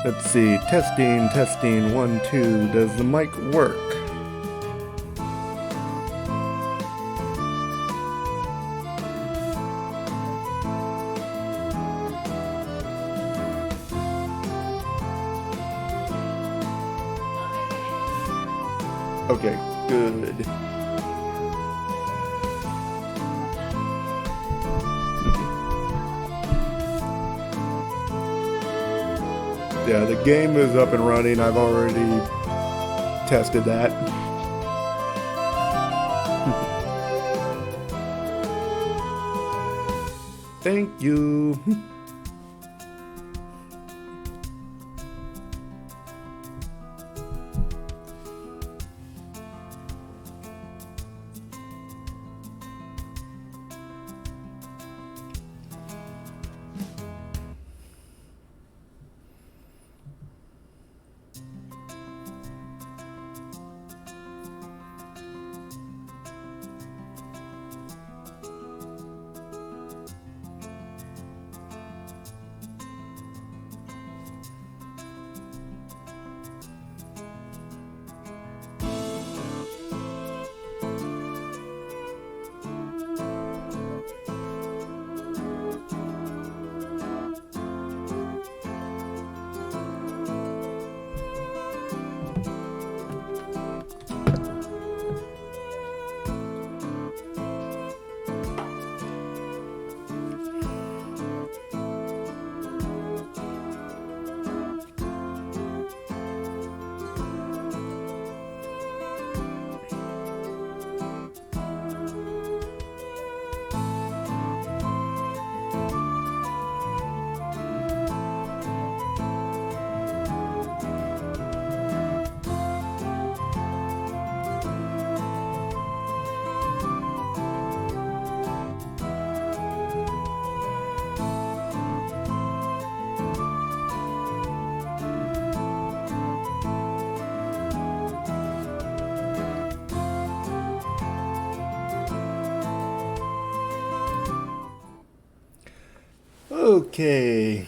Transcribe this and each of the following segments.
Let's see, testing, testing, 1, 2, does the mic work? Okay, good. Yeah, the game is up and running. I've already tested that. Thank you. Okay.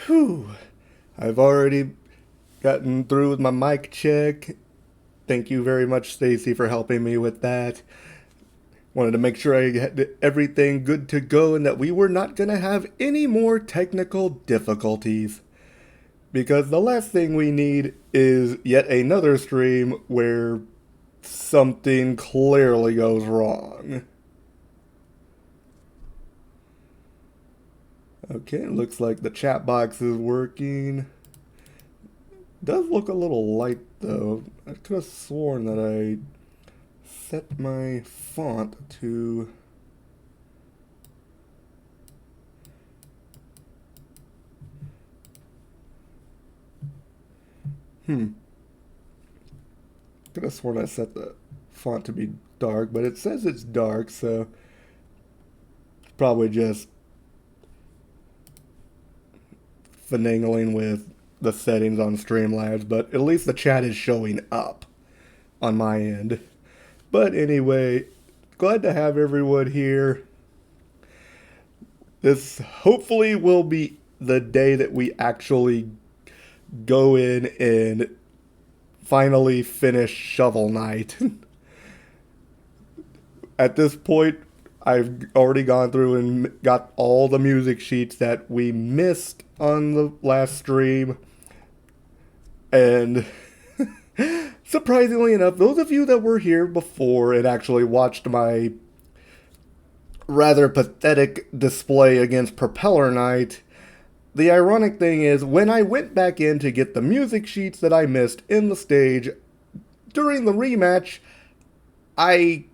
Whew. I've already gotten through with my mic check. Thank you very much, Stacy, for helping me with that. Wanted to make sure I had everything good to go and that we were not going to have any more technical difficulties. Because the last thing we need is yet another stream where something clearly goes wrong. Okay, it looks like the chat box is working. Does look a little light though. I could have sworn that I set my font to could have sworn I set the font to be dark, but it says it's dark, so it's probably just finagling with the settings on Streamlabs, but at least the chat is showing up on my end. But anyway, glad to have everyone here. This hopefully will be the day that we actually go in and finally finish Shovel Knight. At this point, I've already gone through and got all the music sheets that we missed on the last stream. And surprisingly enough, those of you that were here before and actually watched my rather pathetic display against Propeller Knight, the ironic thing is when I went back in to get the music sheets that I missed in the stage during the rematch, I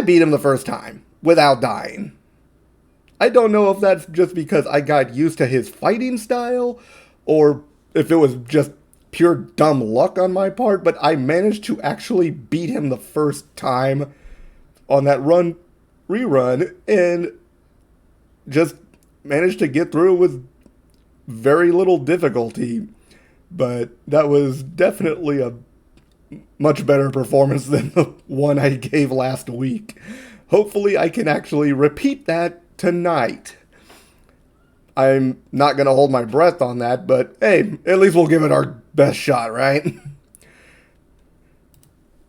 beat him the first time without dying. I don't know if that's just because I got used to his fighting style or if it was just pure dumb luck on my part, but I managed to actually beat him the first time on that rerun and just managed to get through it with very little difficulty. But that was definitely a much better performance than the one I gave last week. Hopefully I can actually repeat that tonight. I'm not going to hold my breath on that, but hey, at least we'll give it our best shot, right?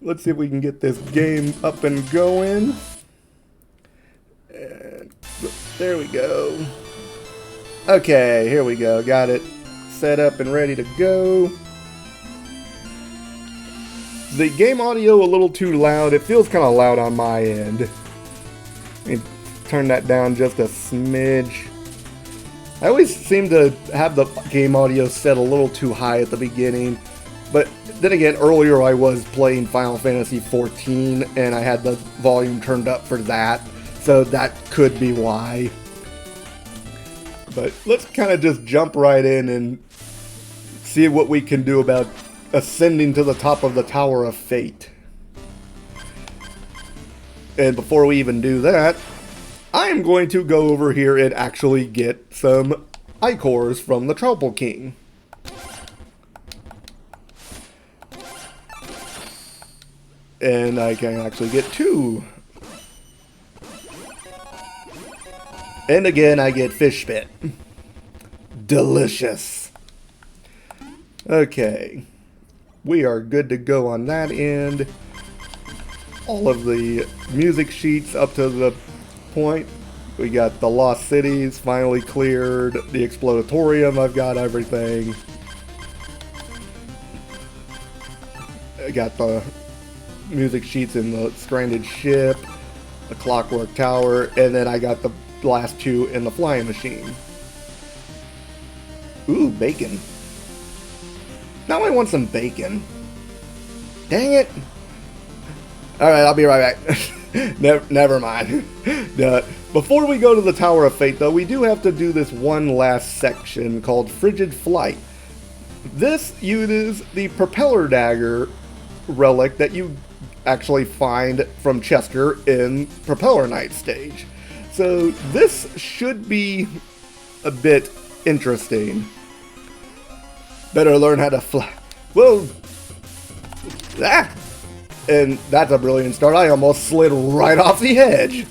Let's see if we can get this game up and going. And there we go. Okay, here we go. Got it set up and ready to go. The game audio a little too loud. It feels kind of loud on my end. Let me turn that down just a smidge. I always seem to have the game audio set a little too high at the beginning. But then again, earlier I was playing Final Fantasy XIV and I had the volume turned up for that. So that could be why. But let's kind of just jump right in and see what we can do about ascending to the top of the Tower of Fate. And before we even do that, I am going to go over here and actually get some Icors from the Troupple King. And I can actually get 2. And again, I get Fish Spit. Delicious. Okay. We are good to go on that end. All of the music sheets up to the point. We got the Lost Cities finally cleared. The Explodatorium, I've got everything. I got the music sheets in the Stranded Ship, the Clockwork Tower, and then I got the last 2 in the Flying Machine. Ooh, bacon. Now I want some bacon. Dang it. Alright, I'll be right back. Never mind. Before we go to the Tower of Fate, though, we do have to do this one last section called Frigid Flight. This uses the propeller dagger relic that you actually find from Chester in Propeller Knight stage. So this should be a bit interesting. Better learn how to fly. Well, and that's a brilliant start. I almost slid right off the edge.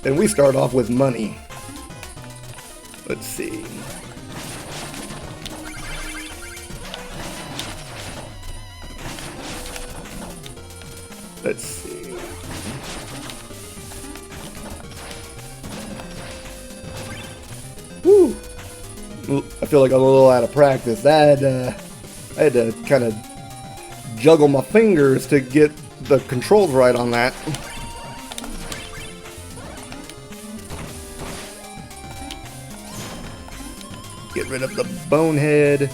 And we start off with money. Let's see. Let's see. Woo! I feel like I'm a little out of practice. I had to kind of juggle my fingers to get the controls right on that. Get rid of the bonehead.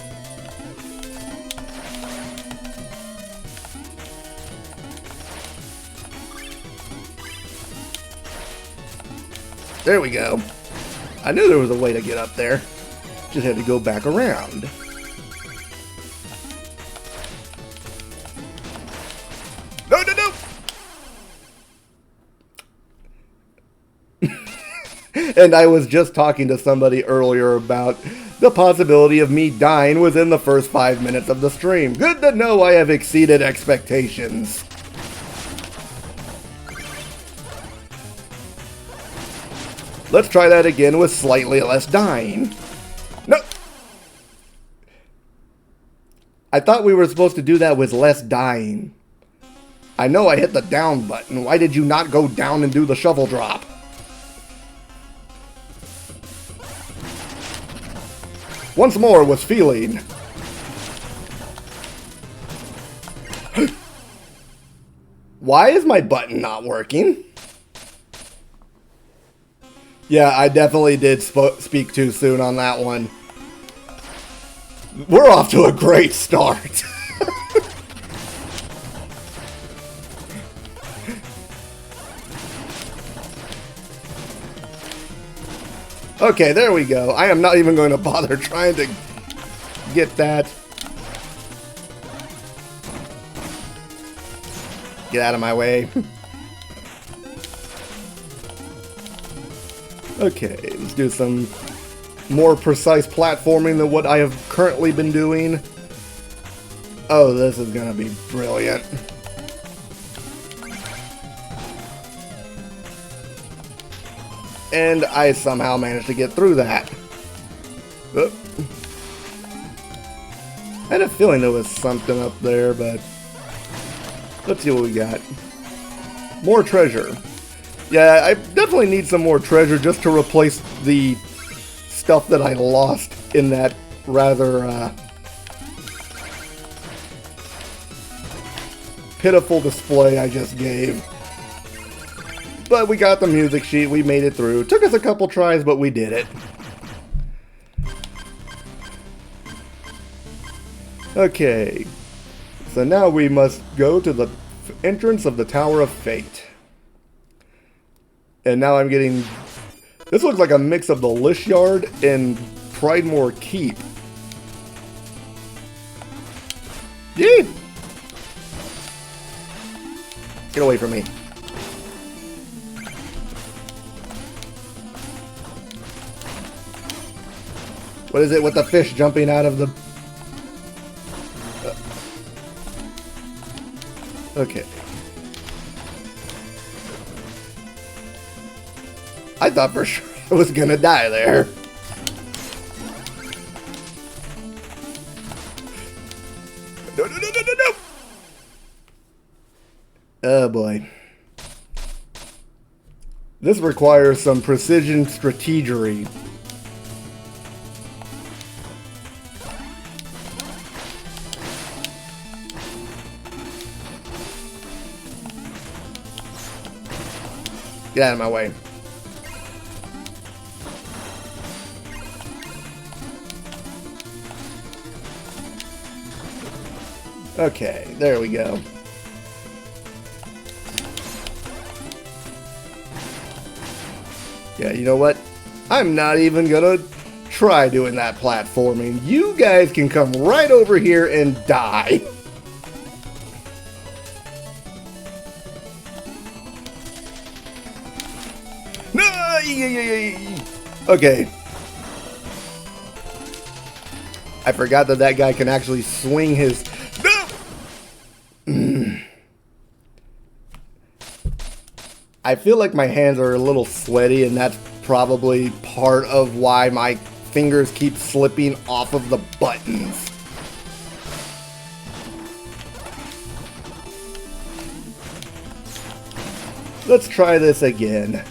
There we go. I knew there was a way to get up there. Just had to go back around. No, no, no! And I was just talking to somebody earlier about the possibility of me dying within the first 5 minutes of the stream. Good to know I have exceeded expectations. Let's try that again with slightly less dying. No! I thought we were supposed to do that with less dying. I know I hit the down button. Why did you not go down and do the shovel drop? Once more was feeling. Why is my button not working? Yeah, I definitely did speak too soon on that one. We're off to a great start. Okay, there we go. I am not even going to bother trying to get that. Get out of my way. Okay, let's do some more precise platforming than what I have currently been doing. Oh, this is gonna be brilliant. And I somehow managed to get through that. Oh. I had a feeling there was something up there, but let's see what we got. More treasure. Yeah, I definitely need some more treasure just to replace the stuff that I lost in that rather pitiful display I just gave. But we got the music sheet, we made it through. Took us a couple tries, but we did it. Okay, so now we must go to the entrance of the Tower of Fate. And now I'm getting... This looks like a mix of the Lish Yard and Pridemore Keep. Yee! Get away from me. What is it with the fish jumping out of the... Okay. I thought for sure I was gonna die there. No, no, no, no, no, no! Oh boy. This requires some precision strategery. Get out of my way. Okay, there we go. Yeah, you know what? I'm not even gonna try doing that platforming. You guys can come right over here and die. No! Okay. I forgot that guy can actually swing his... No! I feel like my hands are a little sweaty, and that's probably part of why my fingers keep slipping off of the buttons. Let's try this again.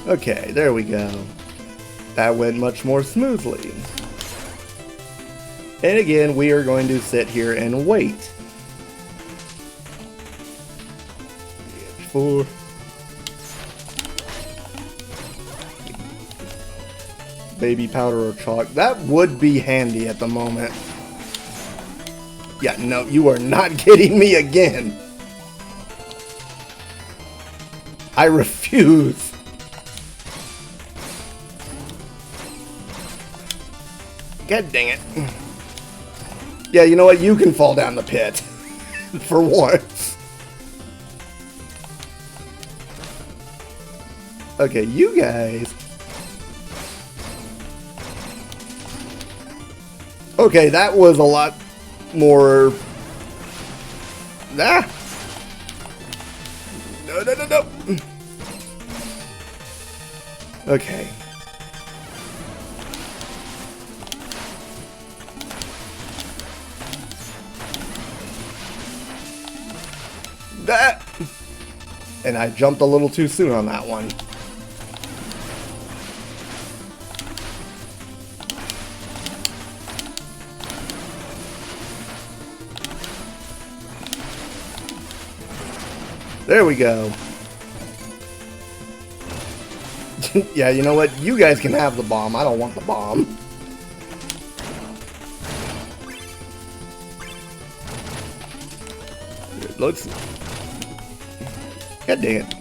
Okay, there we go. That went much more smoothly. And again, we are going to sit here and wait. For baby powder or chalk. That would be handy at the moment. Yeah, no, you are not getting me again. I refuse. God dang it. Yeah, you know what? You can fall down the pit. For once. Okay, you guys. Okay, that was a lot more... Ah! No, no, no, no! Okay. That! And I jumped a little too soon on that one. There we go. Yeah, you know what? You guys can have the bomb. I don't want the bomb. Let's... God dang it.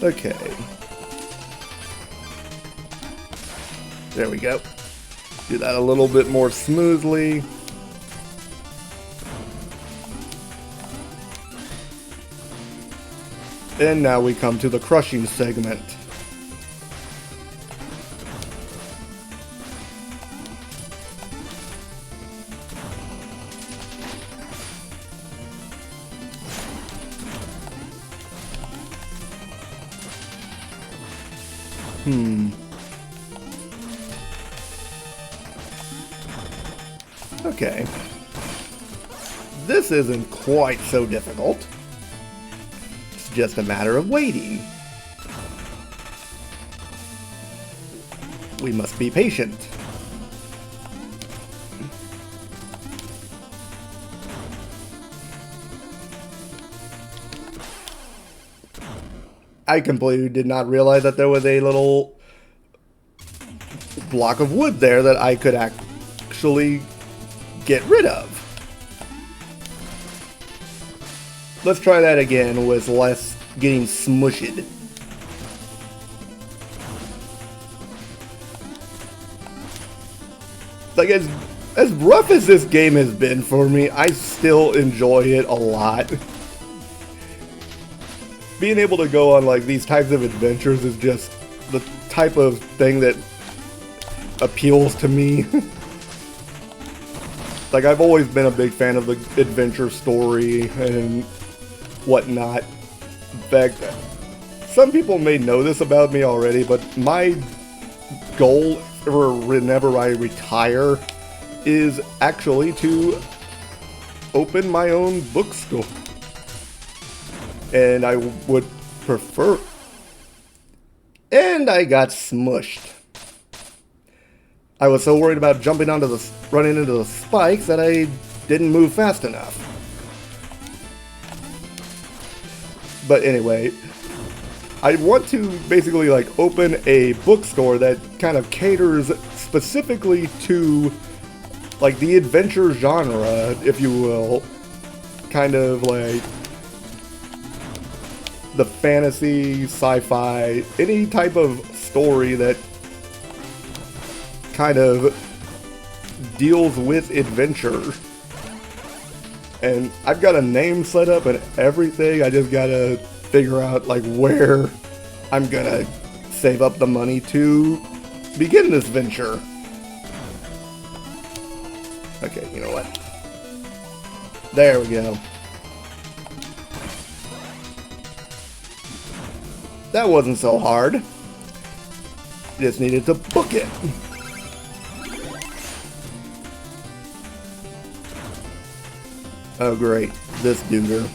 Okay. There we go. Do that a little bit more smoothly. And now we come to the crushing segment. Okay. This isn't quite so difficult. It's just a matter of waiting. We must be patient. I completely did not realize that there was a little block of wood there that I could actually get rid of. Let's try that again with less getting smushed. Like, as rough as this game has been for me, I still enjoy it a lot. Being able to go on like these types of adventures is just the type of thing that appeals to me. Like, I've always been a big fan of the adventure story and whatnot. In fact, some people may know this about me already, but my goal whenever I retire is actually to open my own bookstore. And I would prefer... And I got smushed. I was so worried about running into the spikes that I didn't move fast enough. But anyway, I want to basically like open a bookstore that kind of caters specifically to like the adventure genre, if you will. Kind of like the fantasy, sci-fi, any type of story that kind of deals with adventure. And I've got a name set up and everything. I just gotta figure out like where I'm gonna save up the money to begin this venture. Okay, you know what? There we go. That wasn't so hard. Just needed to book it. Oh great, this duder.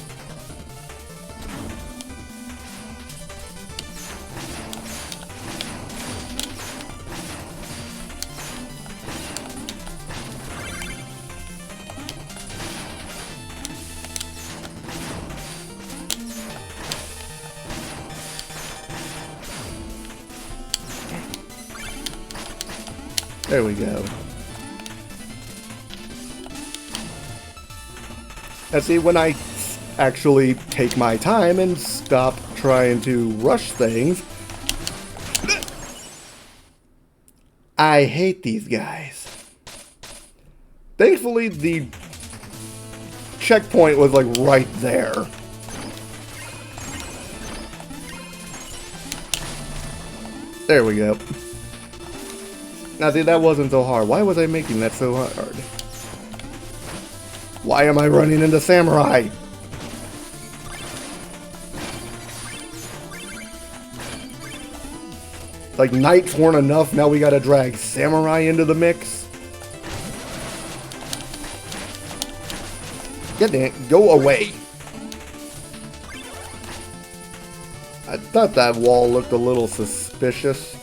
There we go. And see, when I actually take my time and stop trying to rush things, I hate these guys. Thankfully, the checkpoint was like right there. There we go. Now see, that wasn't so hard. Why was I making that so hard? Why am I running into samurai? Like, knights weren't enough, now we gotta drag samurai into the mix? Get it, go away. I thought that wall looked a little suspicious.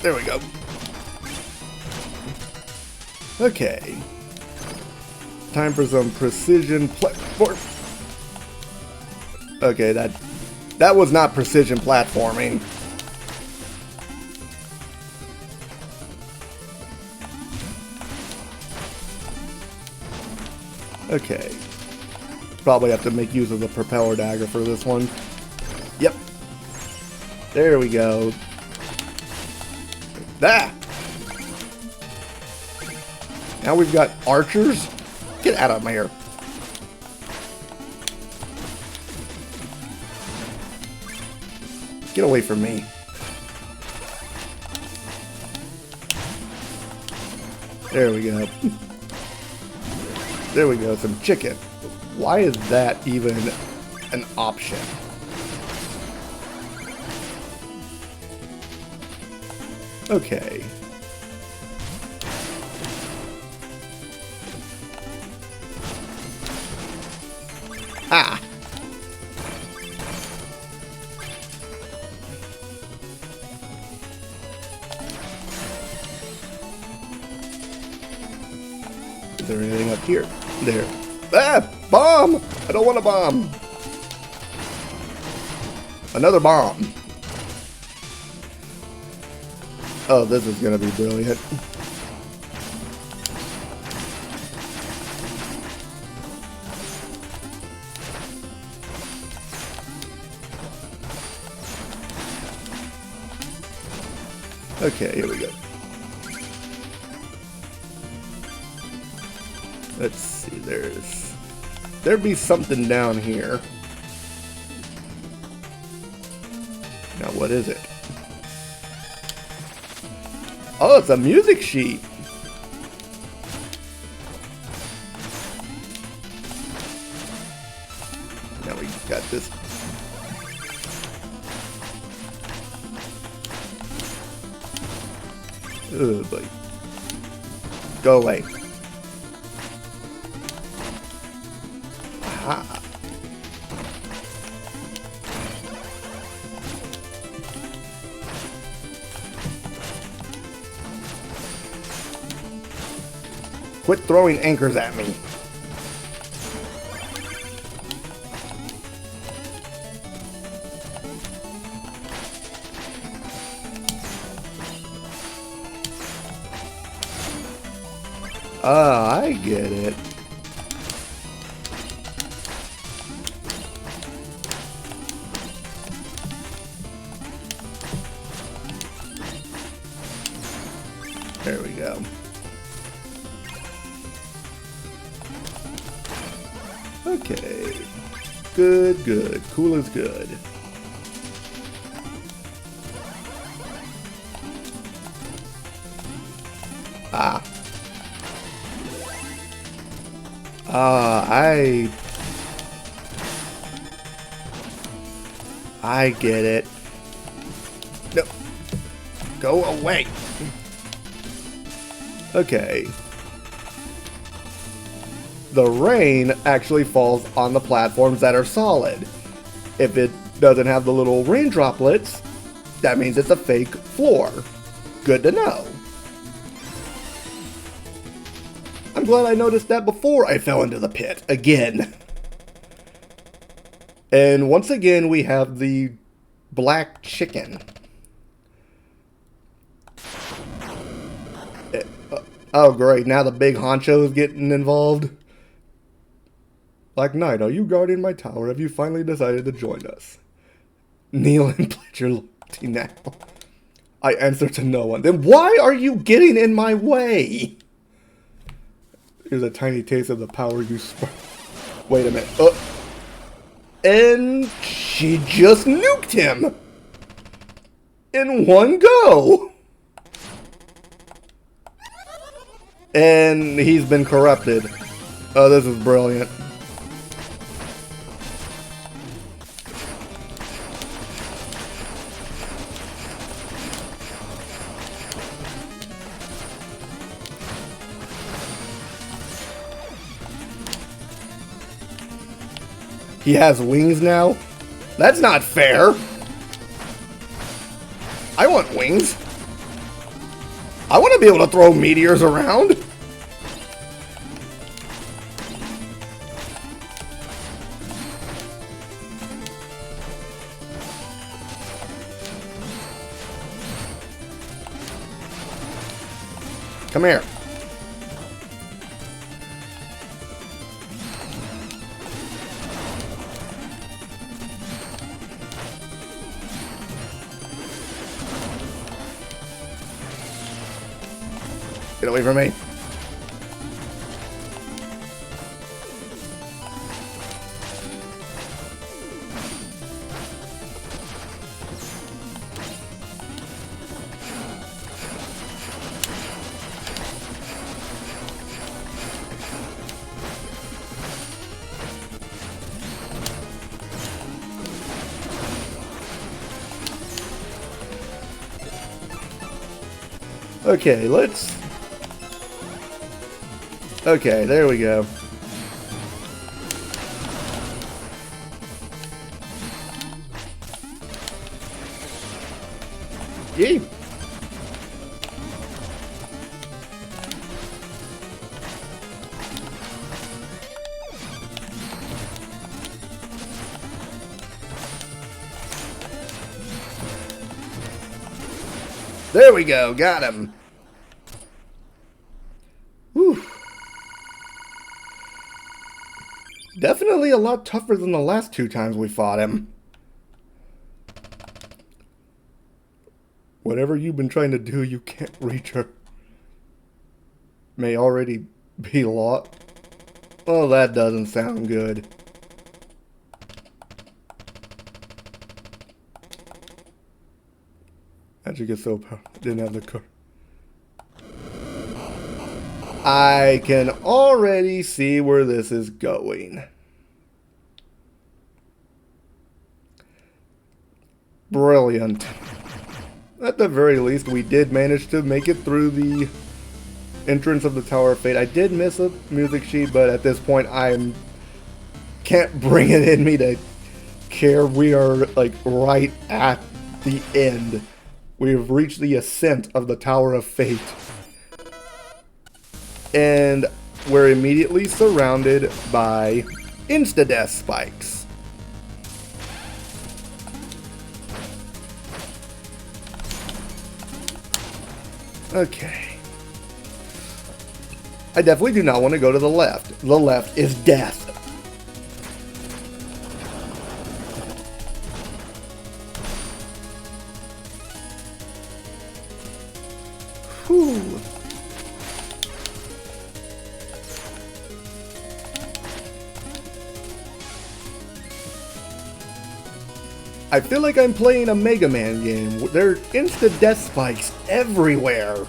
There we go. Okay. Time for some precision platform. Okay, that was not precision platforming. Okay. Probably have to make use of the propeller dagger for this one. Yep. There we go. Ah! Now we've got archers. Get out of here. Get away from me. There we go. There we go, some chicken. Why is that even an option? Okay. Ah! Is there anything up here? There. Ah! Bomb! I don't want a bomb! Another bomb! Oh, this is gonna be brilliant. Okay, here we go. Let's see, there'd be something down here. Now, what is it? Oh, it's a music sheet. Now we got this. Oh boy. Go away. Aha. Quit throwing anchors at me. Ah, I get it. There we go. Okay. Good, good. Cool is good. Ah. I get it. No. Go away. Okay. The rain actually falls on the platforms that are solid. If it doesn't have the little rain droplets, that means it's a fake floor. Good to know. I'm glad I noticed that before I fell into the pit again. And once again, we have the black chicken. Oh great, now the big honcho is getting involved. Black Knight, are you guarding my tower? Have you finally decided to join us? Kneel and pledge your loyalty now. I answer to no one. Then why are you getting in my way? Here's a tiny taste of the power you spark. Wait a minute. And she just nuked him! In one go! And he's been corrupted. Oh, this is brilliant. He has wings now? That's not fair! I want wings. I want to be able to throw meteors around. Come here. Get away from me. Okay, let's... Okay, there we go. Yee! There we go, got him. Whew. Definitely a lot tougher than the last 2 times we fought him. Whatever you've been trying to do, you can't reach her. May already be lost. Oh, that doesn't sound good. How'd you get so powerful? Didn't have the car. I can already see where this is going. Brilliant. At the very least, we did manage to make it through the entrance of the Tower of Fate. I did miss a music sheet, but at this point, I can't bring it in me to care. We are like right at the end. We have reached the Ascent of the Tower of Fate. And we're immediately surrounded by insta-death spikes. Okay. I definitely do not want to go to the left. The left is death. Whew. I feel like I'm playing a Mega Man game. There are insta-death spikes everywhere.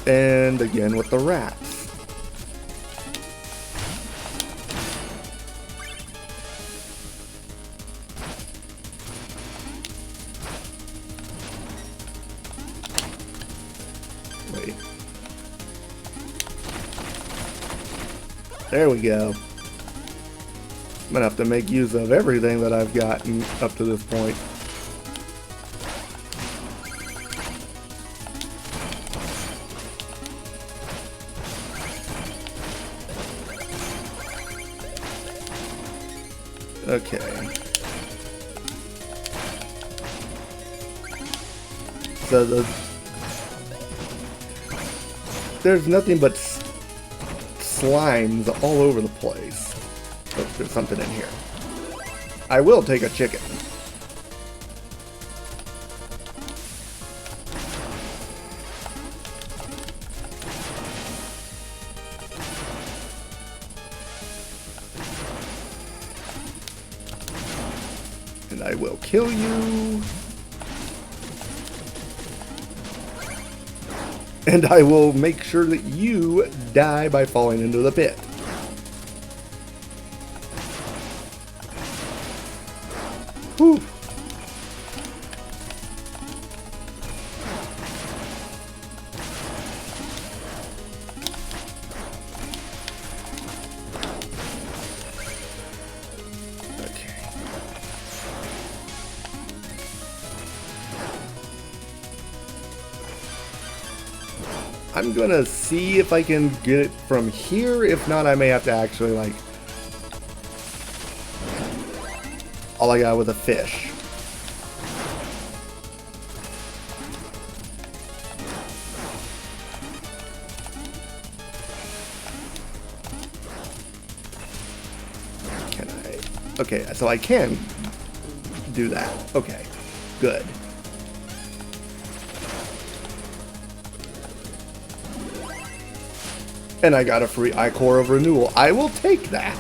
And again with the rats. Wait. There we go. I'm gonna have to make use of everything that I've gotten up to this point. Okay. So there's nothing but slimes all over the place. Oh, there's something in here. I will take a chicken. And I will kill you. And I will make sure that you die by falling into the pit. Whew. I'm gonna see if I can get it from here. If not, I may have to actually, like... all I got with a fish. Can I... okay, so I can do that. Okay, good. And I got a free iCore of renewal. I will take that.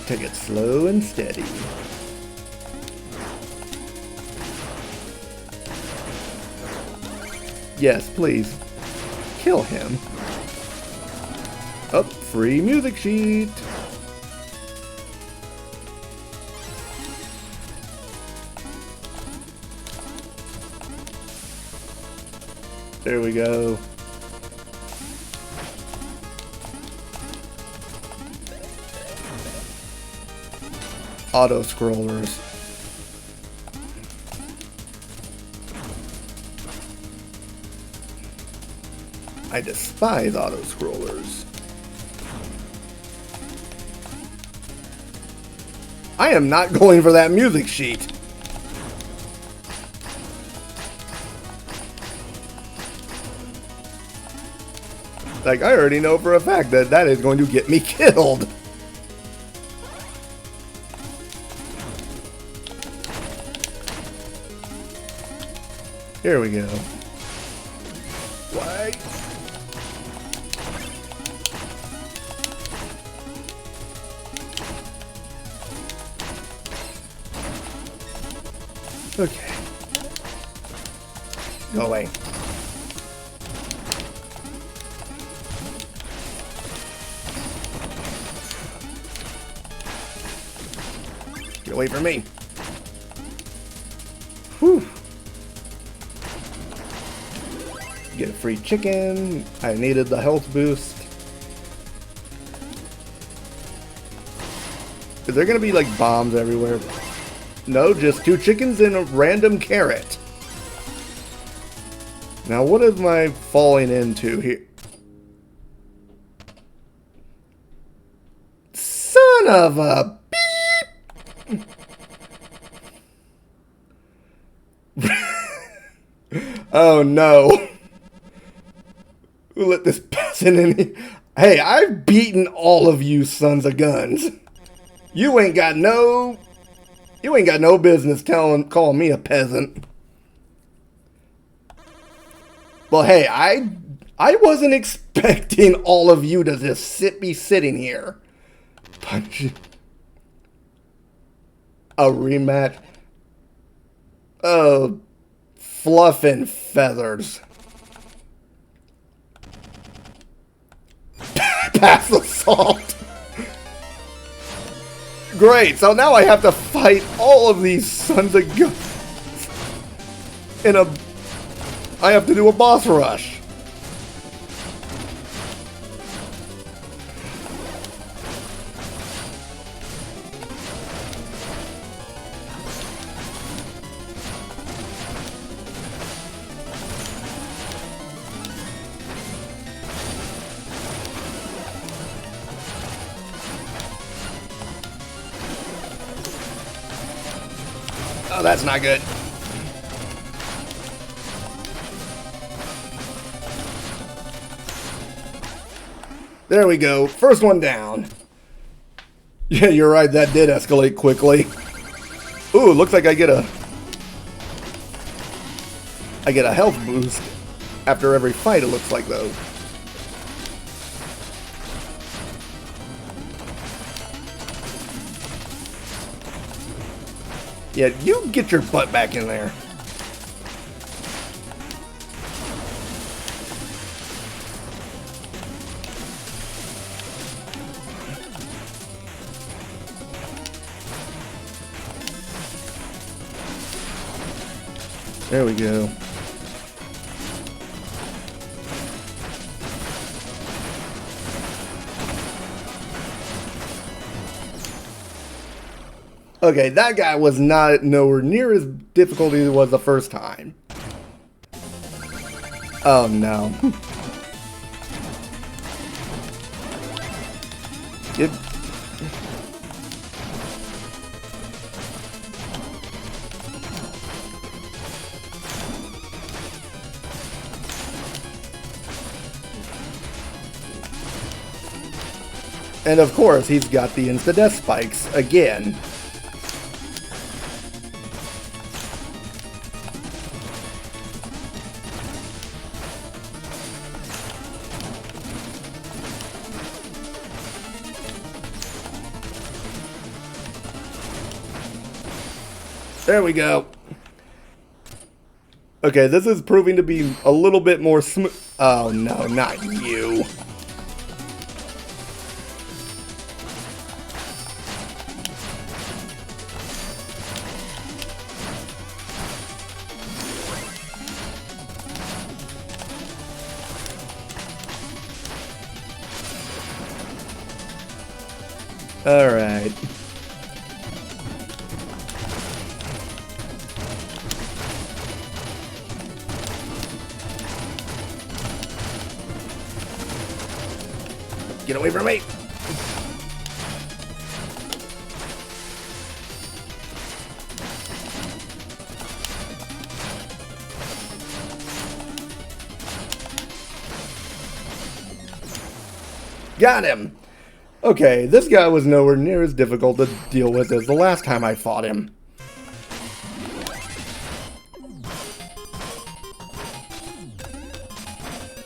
Take it slow and steady. Yes, please. kill him. Oh, free music sheet. There we go. Auto-scrollers. I despise auto-scrollers. I am not going for that music sheet. Like, I already know for a fact that that is going to get me killed. Here we go. Why? Okay. Go away. Get away from me. Whew. Get a free chicken. I needed the health boost. Is there gonna be like bombs everywhere? No, just 2 chickens and a random carrot. Now what am I falling into here? Son of a beep! Oh no. Who let this peasant in here? Hey, I've beaten all of you sons of guns. You ain't got no business calling me a peasant. Well, hey, I wasn't expecting all of you to just be sitting here. Punch. A rematch. Oh, fluff and feathers. Pass assault. Great, so now I have to fight all of these sons of guns I have to do a boss rush. Oh, that's not good. There we go. First one down. Yeah, you're right. That did escalate quickly. Ooh, looks like I get a health boost after every fight, it looks like, though. Yeah, you get your butt back in there. There we go. Okay, that guy was not nowhere near as difficult as it was the first time. Oh no. It... And of course, he's got the insta-death spikes again. There we go. Okay, this is proving to be a little bit more smooth. Oh no, not you. Alright. Get away from me! Got him! Okay, this guy was nowhere near as difficult to deal with as the last time I fought him.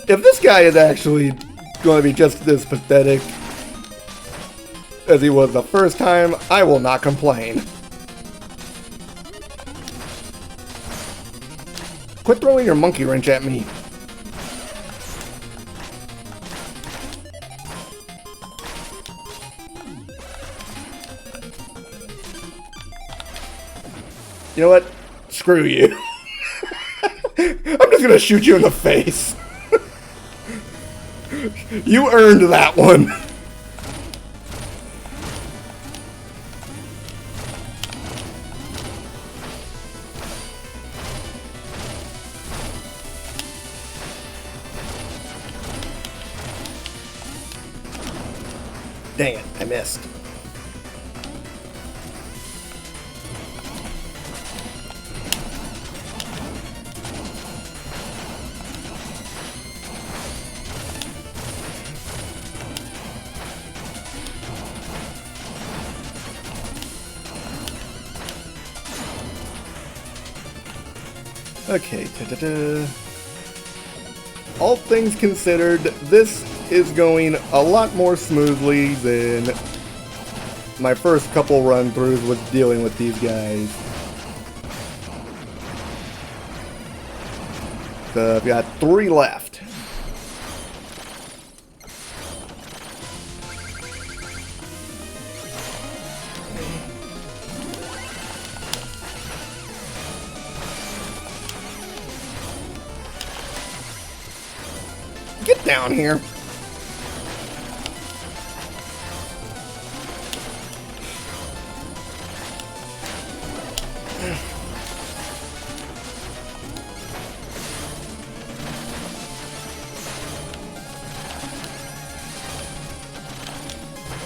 If this guy is actually going to be just as pathetic as he was the first time, I will not complain. Quit throwing your monkey wrench at me. You know what? Screw you. I'm just gonna shoot you in the face. You earned that one. Dang it, I missed. Okay, all things considered, this is going a lot more smoothly than my first couple run-throughs with dealing with these guys. So I've got 3 left. Get down here.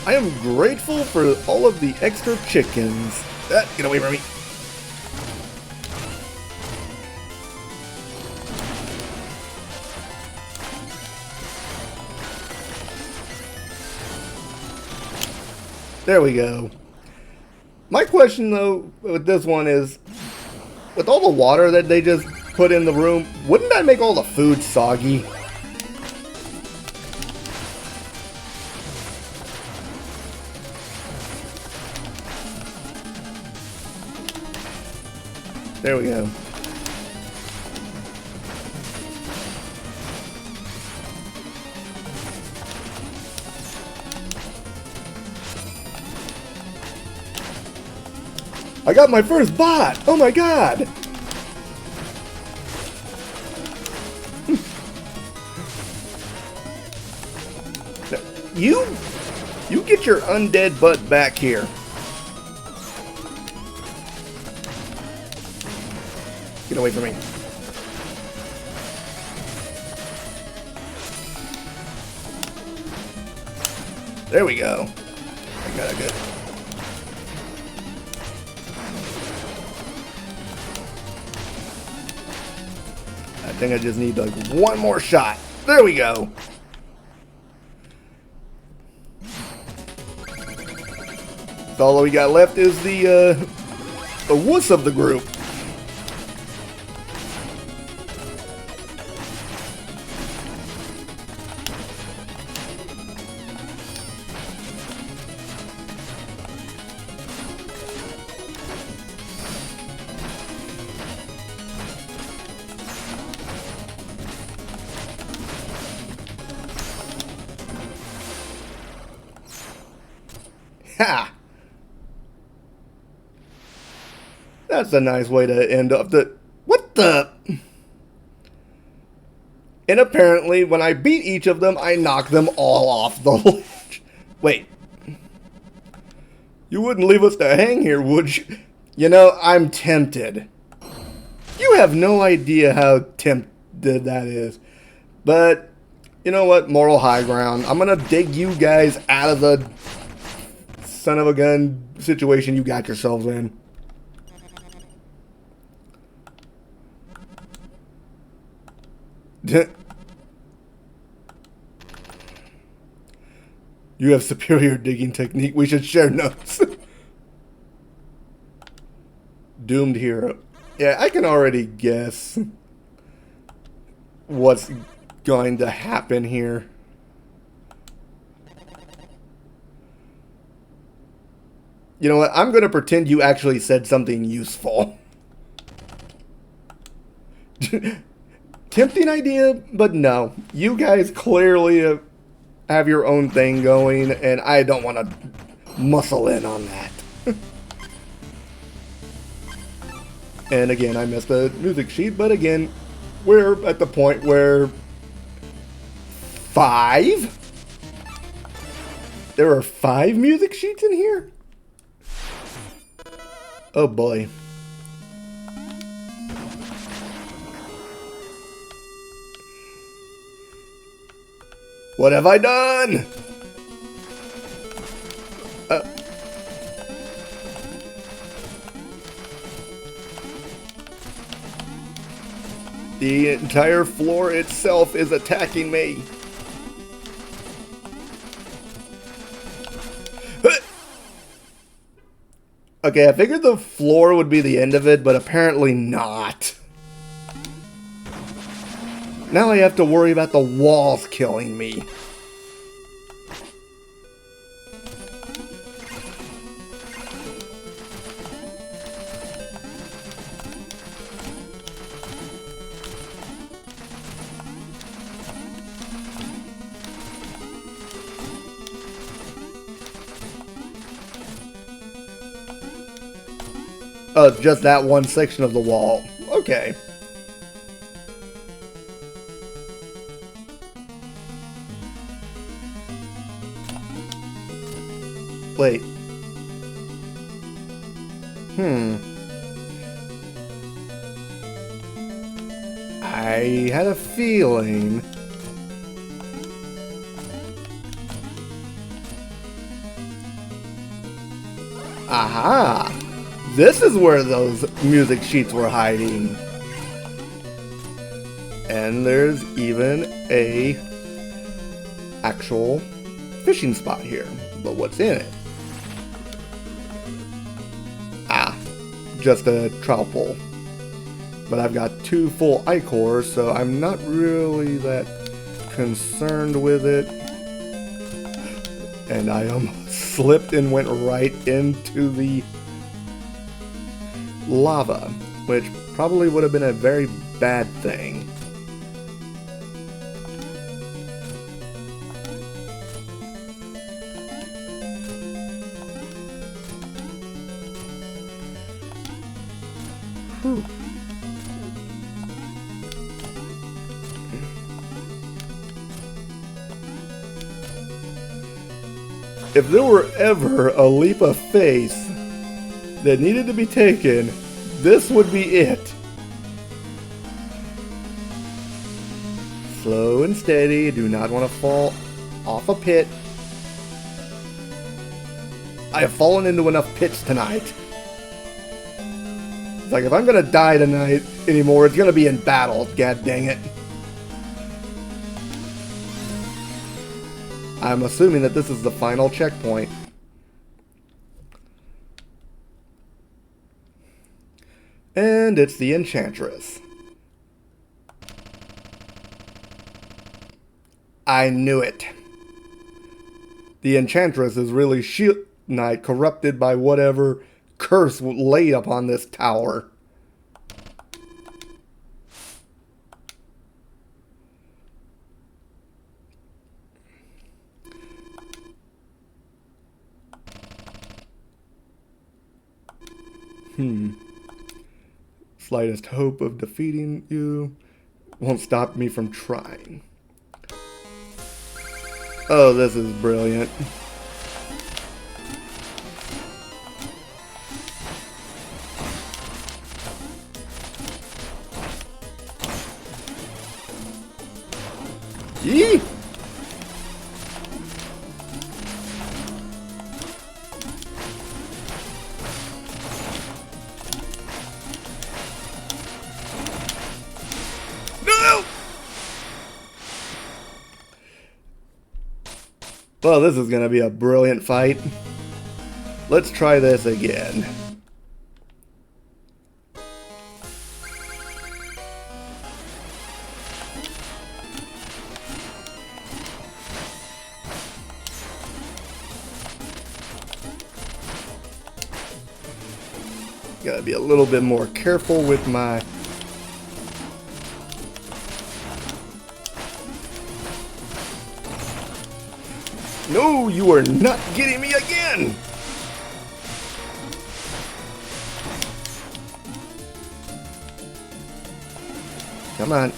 I am grateful for all of the extra chickens. Get away from me. There we go. My question though with this one is, with all the water that they just put in the room, wouldn't that make all the food soggy? There we go. I got my first bot! Oh my god! You get your undead butt back here. Get away from me. There we go. I got it good. I think I just need like one more shot. There we go. So all we got left is the wuss of the group. Ha! That's a nice way to end up the... What the... And apparently, when I beat each of them, I knock them all off the ledge. Wait. You wouldn't leave us to hang here, would you? You know, I'm tempted. You have no idea how tempted that is. But, you know what? Moral high ground. I'm gonna dig you guys out of the son of a gun situation you got yourselves in. You have superior digging technique. We should share notes. Doomed hero. Yeah, I can already guess what's going to happen here. You know what? I'm going to pretend you actually said something useful. Tempting idea, but no. You guys clearly have your own thing going, and I don't want to muscle in on that. And again, I missed the music sheet, but again, we're at the point where 5? There are 5 music sheets in here? Oh boy. What have I done? The entire floor itself is attacking me. Okay, I figured the floor would be the end of it, but apparently not. Now I have to worry about the walls killing me. Just that one section of the wall. Okay. Wait. I had a feeling. Aha! This is where those music sheets were hiding. And there's even a actual fishing spot here. But what's in it? Ah, just a trout pole. But I've got 2 full ichors, so I'm not really that concerned with it. And I almost slipped and went right into the lava, which probably would have been a very bad thing. Whew. If there were ever a leap of faith that needed to be taken, this would be it. Slow and steady, do not want to fall off a pit. I have fallen into enough pits tonight. It's like if I'm gonna die tonight anymore, it's gonna be in battle, god dang it. I'm assuming that this is the final checkpoint. And it's the Enchantress. I knew it. The Enchantress is really Shield Knight corrupted by whatever curse laid upon this tower. Slightest hope of defeating you won't stop me from trying. Oh, this is brilliant. Yee! No! Well, this is gonna be a brilliant fight. Let's try this again. Gotta be a little bit more careful with my... No, you are not getting me again! Come on.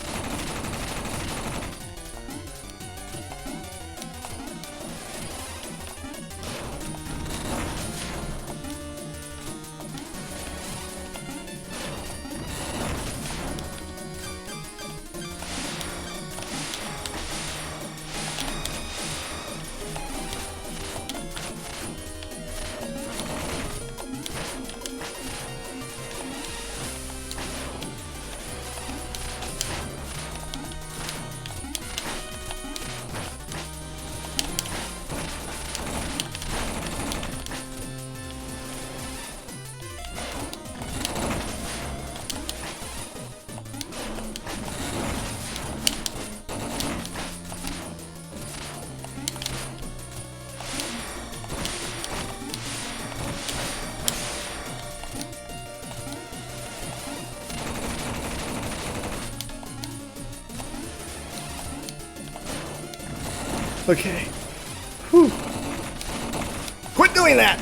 Okay. Whew. Quit doing that!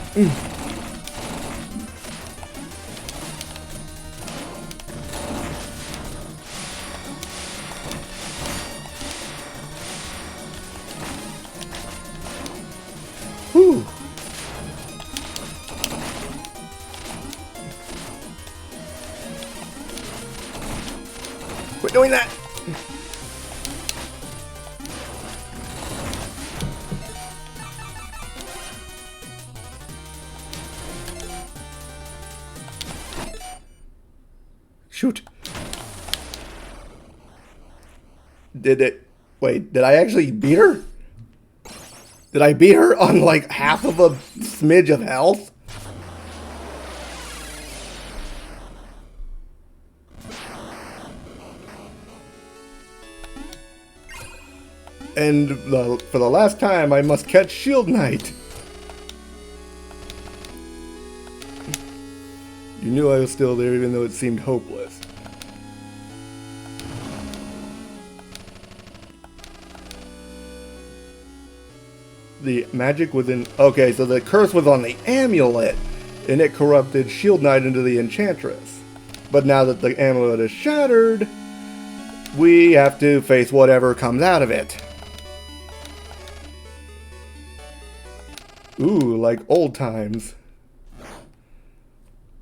Whew. Quit doing that! Shoot. Wait, did I actually beat her? Did I beat her on like half of a smidge of health? And for the last time, I must catch Shield Knight. You knew I was still there even though it seemed hopeless. The magic within... Okay, so the curse was on the amulet, and it corrupted Shield Knight into the Enchantress. But now that the amulet is shattered, we have to face whatever comes out of it. Ooh, like old times.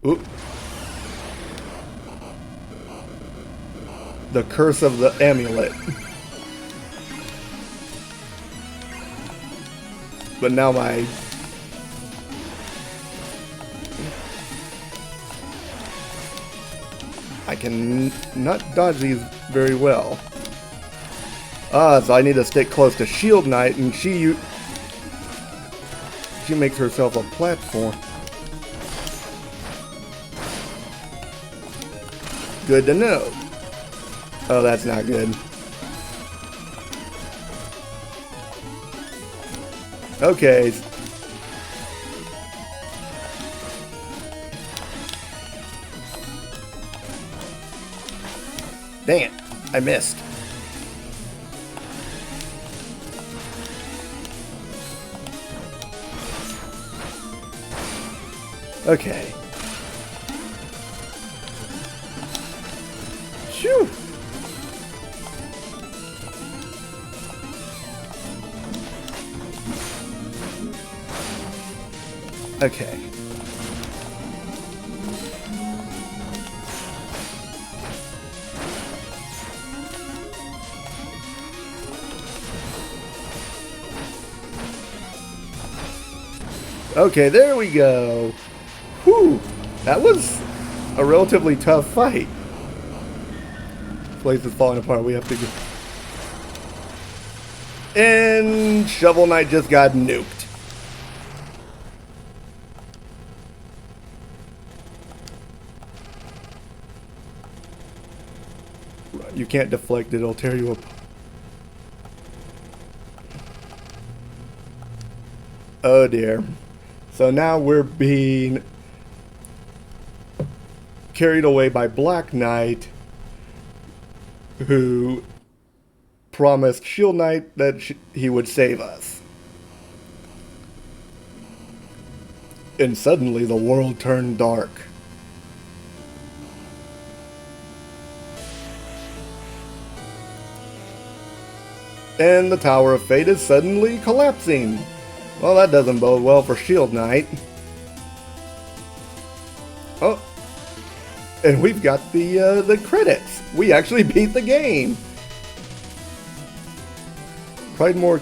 Ooh. The curse of the amulet. But now my... I can not dodge these very well. So I need to stick close to Shield Knight, and she makes herself a platform. Good to know. Oh, that's not good. Okay. Dang it. I missed. Okay. Phew! Okay. Okay, there we go. Whew, that was a relatively tough fight. This place is falling apart. We have to go. And Shovel Knight just got nuked. You can't deflect it, it'll tear you apart. Oh dear. So now we're being carried away by Black Knight, who promised Shield Knight that he would save us. And suddenly the world turned dark. And the Tower of Fate is suddenly collapsing. Well, that doesn't bode well for Shield Knight. Oh, and we've got the credits. We actually beat the game. Pridemore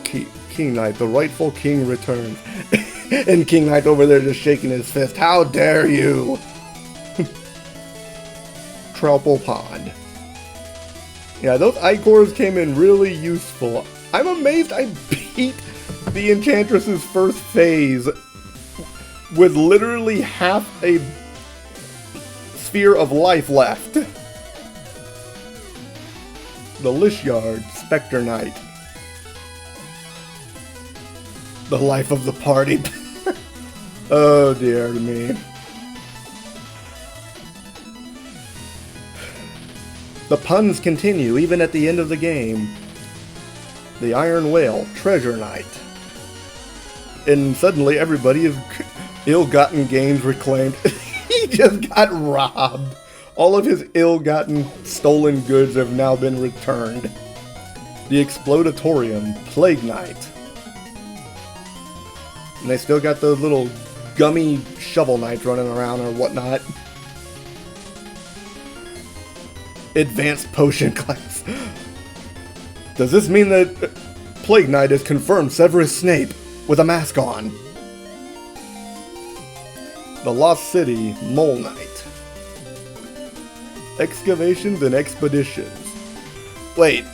King Knight, the rightful king returns. And King Knight over there just shaking his fist. How dare you! Troupple Pond. Yeah, those Icors came in really useful. I'm amazed I beat the Enchantress's first phase with literally half a sphere of life left. The Lishyard, Spectre Knight. The life of the party. Oh dear me. The puns continue even at the end of the game. The Iron Whale, Treasure Knight. And suddenly everybody is ill-gotten gains reclaimed. He just got robbed. All of his ill-gotten stolen goods have now been returned. The Explodatorium, Plague Knight. And they still got those little gummy Shovel Knights running around or whatnot. Advanced Potion class. Does this mean that Plague Knight is confirmed Severus Snape with a mask on? The Lost City, Mole Knight. Excavations and Expeditions. Wait,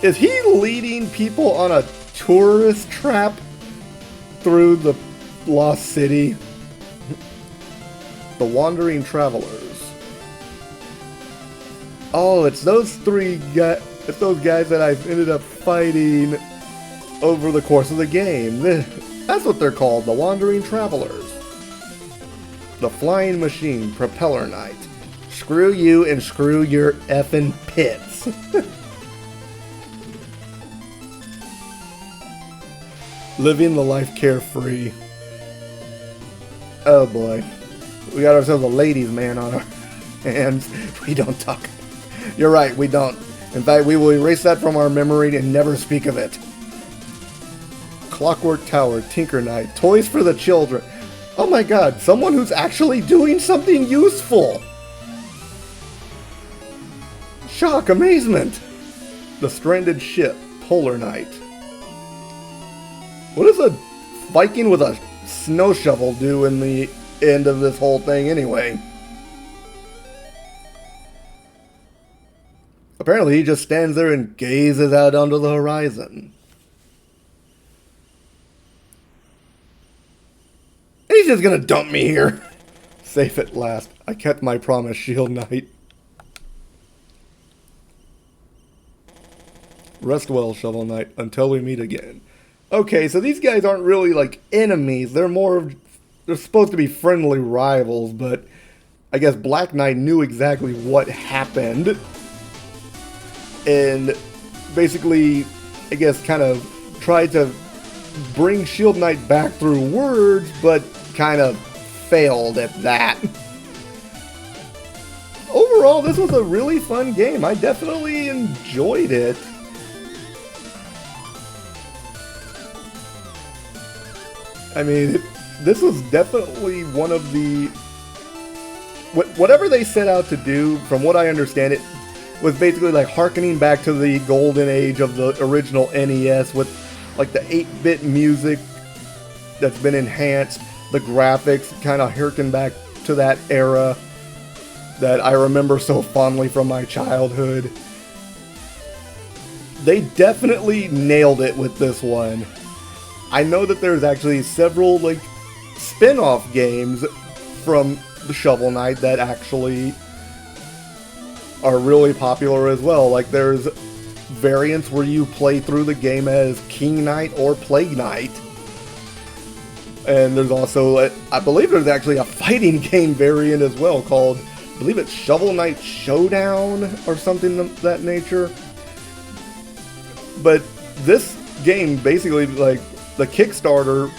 is he leading people on a tourist trap through the Lost City? The Wandering Travelers. Oh, it's those three guys. It's those guys that I've ended up fighting over the course of the game. That's what they're called, the Wandering Travelers. The Flying Machine, Propeller Knight. Screw you and screw your effing pits. Living the life carefree. Oh boy. We got ourselves a ladies' man on our hands. We don't talk. You're right, we don't. In fact, we will erase that from our memory and never speak of it. Clockwork Tower, Tinker Knight, Toys for the Children. Oh my god, someone who's actually doing something useful. Shock, amazement. The Stranded Ship, Polar Knight. What does a Viking with a snow shovel do in the end of this whole thing anyway? Apparently he just stands there and gazes out onto the horizon. And he's just gonna dump me here. Safe at last. I kept my promise, Shield Knight. Rest well, Shovel Knight, until we meet again. Okay, so these guys aren't really like enemies. They're more of... They're supposed to be friendly rivals, but I guess Black Knight knew exactly what happened. And basically, I guess, kind of tried to bring Shield Knight back through words, but kind of failed at that. Overall, overall, this was a really fun game. I definitely enjoyed it. I mean, this was definitely one of the... Whatever they set out to do, from what I understand, it was basically like harkening back to the golden age of the original NES with like the 8-bit music that's been enhanced. The graphics kind of harken back to that era that I remember so fondly from my childhood. They definitely nailed it with this one. I know that there's actually several like spin-off games from the Shovel Knight that actually are really popular as well. Like there's variants where you play through the game as King Knight or Plague Knight. And there's also, I believe there's actually a fighting game variant as well called, I believe it's Shovel Knight Showdown or something of that nature. But this game basically, like, the Kickstarter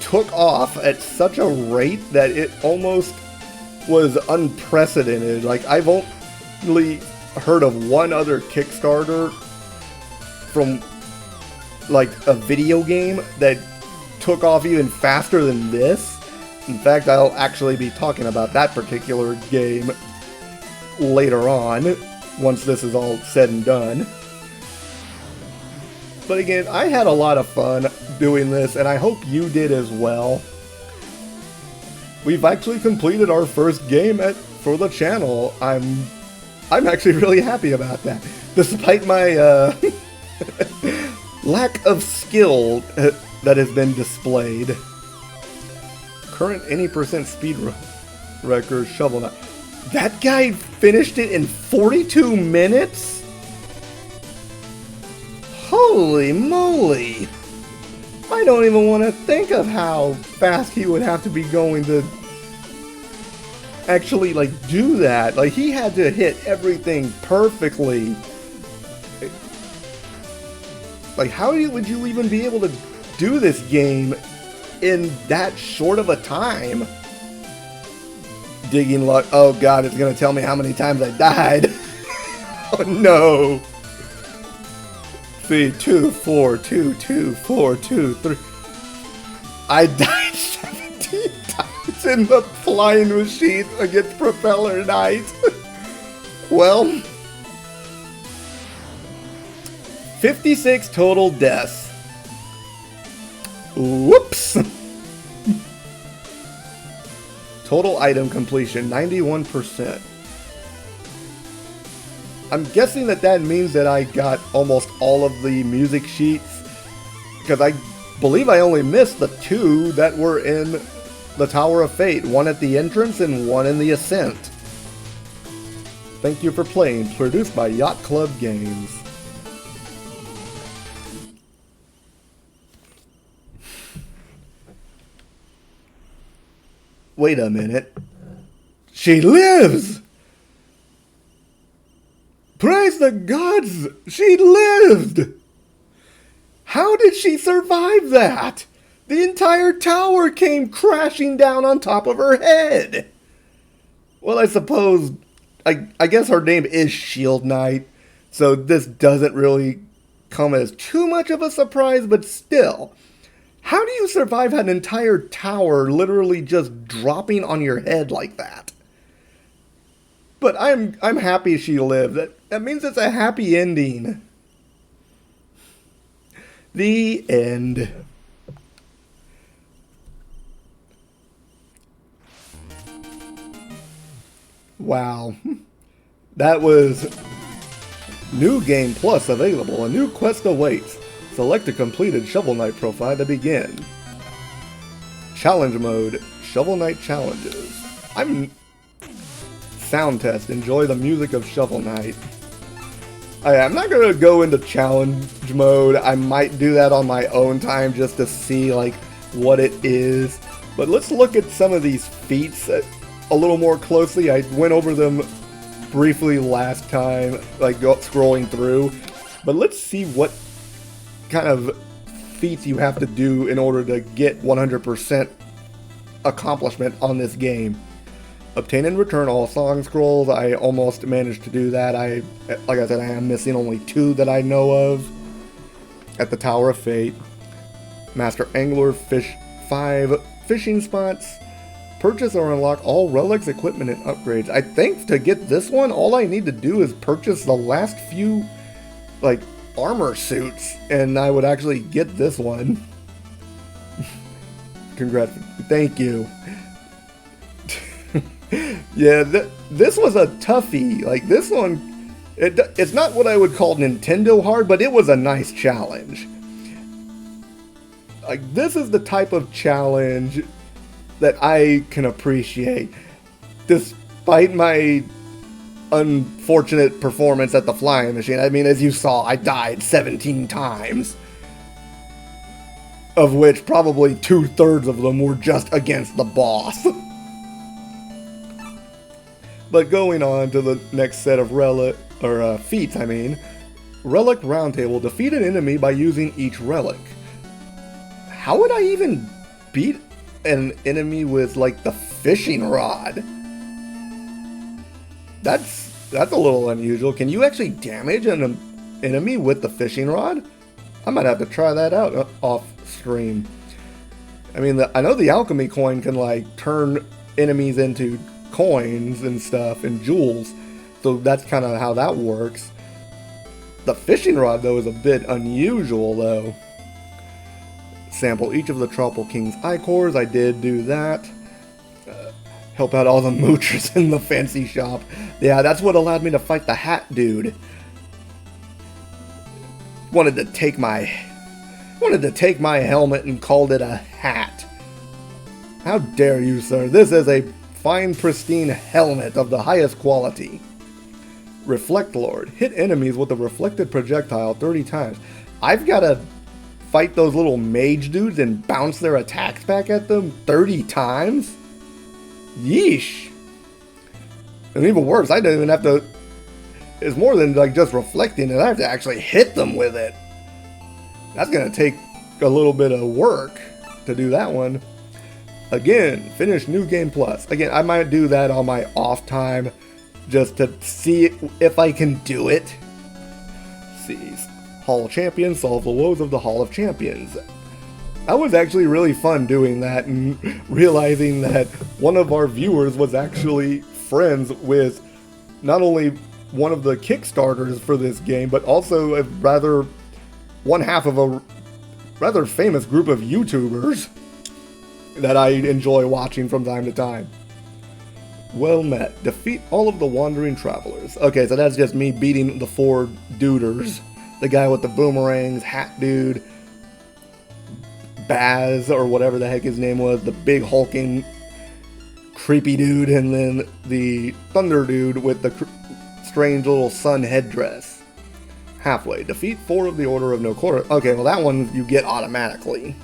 took off at such a rate that it almost was unprecedented. Like, I've only heard of one other Kickstarter from, like, a video game that took off even faster than this. In fact, I'll actually be talking about that particular game later on, once this is all said and done. But again, I had a lot of fun doing this, and I hope you did as well. We've actually completed our first game for the channel. I'm actually really happy about that. Despite my lack of skill that has been displayed. Current any percent speed record, Shovel Knight. That guy finished it in 42 minutes? Holy moly! I don't even want to think of how fast he would have to be going to actually, like, do that. Like, he had to hit everything perfectly. Like, how would you even be able to do this game in that short of a time? Digging luck. Oh god, it's gonna tell me how many times I died. Oh no. See, 2, 4, 2, 2, 4, 2, 3. I died 17 times in the flying machine against Propeller Knight. Well, 56 total deaths. Whoops. Total item completion, 91%. I'm guessing that means that I got almost all of the music sheets, because I believe I only missed the 2 that were in the Tower of Fate, one at the entrance and one in the Ascent. Thank you for playing, produced by Yacht Club Games. Wait a minute. She lives! Praise the gods! She lived! How did she survive that? The entire tower came crashing down on top of her head! Well, I suppose... I guess her name is Shield Knight, so this doesn't really come as too much of a surprise, but still... How do you survive an entire tower literally just dropping on your head like that? But I'm happy she lived. That means it's a happy ending. The end. Wow. That was New Game Plus available. A new quest awaits. Select a completed Shovel Knight profile to begin. Challenge mode. Shovel Knight challenges. Sound test. Enjoy the music of Shovel Knight. I'm not going to go into challenge mode. I might do that on my own time just to see like what it is. But let's look at some of these feats a little more closely. I went over them briefly last time, like scrolling through. But let's see what kind of feats you have to do in order to get 100% accomplishment on this game. Obtain and return all song scrolls. I almost managed to do that. Like I said, I am missing only 2 that I know of at the Tower of Fate. Master Angler, fish 5 fishing spots. Purchase or unlock all relics, equipment, and upgrades. I think to get this one, all I need to do is purchase the last few, like, armor suits, and I would actually get this one. Congrats. Thank you. Yeah, this was a toughie. Like, this one, it's not what I would call Nintendo hard, but it was a nice challenge. Like, this is the type of challenge that I can appreciate. Despite my unfortunate performance at the flying machine. I mean, as you saw, I died 17 times. Of which probably 2/3 of them were just against the boss. But going on to the next set of feats, I mean. Relic Roundtable. Defeat an enemy by using each relic. How would I even beat an enemy with, like, the fishing rod? That's a little unusual. Can you actually damage an enemy with the fishing rod? I might have to try that out off stream. I mean, I know the alchemy coin can, like, turn enemies into coins and stuff and jewels, so that's kind of how that works. The fishing rod, though, is a bit unusual, though. Sample each of the Tropical King's Icors. I did do that. Help out all the moochers in the fancy shop. Yeah, that's what allowed me to fight the hat dude. Wanted to take my helmet and called it a hat. How dare you, sir? This is a fine, pristine helmet of the highest quality. Reflect Lord. Hit enemies with a reflected projectile 30 times. I've got to fight those little mage dudes and bounce their attacks back at them 30 times? Yeesh. And even worse, I don't even have to... It's more than, like, just reflecting it. I have to actually hit them with it. That's going to take a little bit of work to do that one. Again, finish New Game Plus. Again, I might do that on my off time just to see if I can do it. Seize. Hall of Champions, solve the woes of the Hall of Champions. That was actually really fun doing that and realizing that one of our viewers was actually friends with not only one of the Kickstarters for this game, but also one half of a rather famous group of YouTubers that I enjoy watching from time to time. Well met. Defeat all of the wandering travelers. Okay, so that's just me beating the 4 duders. The guy with the boomerangs, hat dude, Baz, or whatever the heck his name was, the big hulking creepy dude, and then the thunder dude with the strange little sun headdress. Halfway. Defeat 4 of the Order of No Quarter. Okay, well that one you get automatically.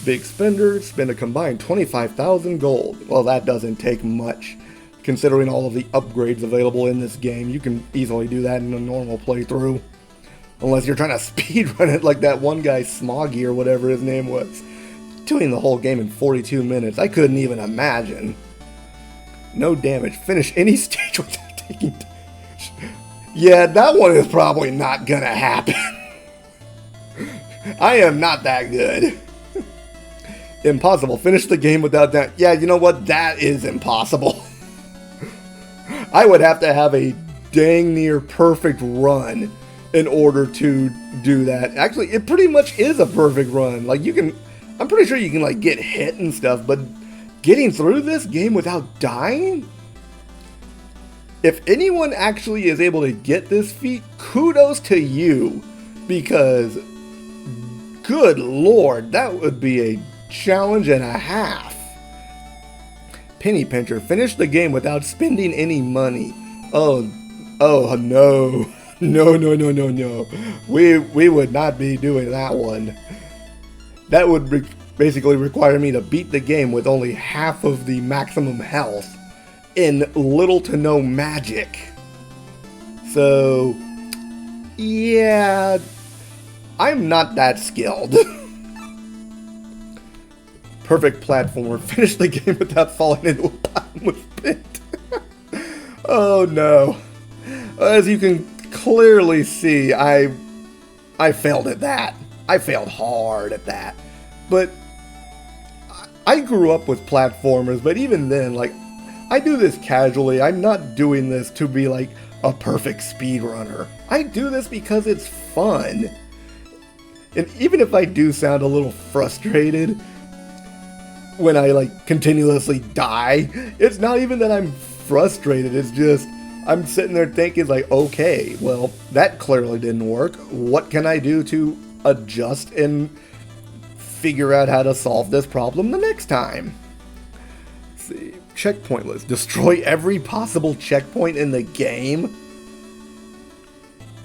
Big spender, spend a combined 25,000 gold. Well, that doesn't take much. Considering all of the upgrades available in this game, you can easily do that in a normal playthrough. Unless you're trying to speedrun it like that one guy, Smoggy or whatever his name was. Doing the whole game in 42 minutes, I couldn't even imagine. No damage. Finish any stage without taking damage. Yeah, that one is probably not gonna happen. I am not that good. Impossible. Finish the game without that. Yeah, you know what? That is impossible. I would have to have a dang near perfect run in order to do that. Actually, it pretty much is a perfect run. Like, I'm pretty sure you can, like, get hit and stuff, but getting through this game without dying? If anyone actually is able to get this feat, kudos to you, because good lord, that would be a challenge and a half. Penny Pincher, finish the game without spending any money. Oh no. No. We would not be doing that one. That would basically require me to beat the game with only half of the maximum health in little to no magic. So, yeah, I'm not that skilled. Perfect platformer. Finish the game without falling into a bottomless pit. Oh no. As you can clearly see, I failed at that. I failed hard at that. But I grew up with platformers, but even then, like, I do this casually. I'm not doing this to be like a perfect speedrunner. I do this because it's fun. And even if I do sound a little frustrated when I like continuously die, it's not even that I'm frustrated, it's just I'm sitting there thinking like, okay, well, that clearly didn't work. What can I do to adjust and figure out how to solve this problem the next time? Let's see. Checkpoint list. Destroy every possible checkpoint in the game.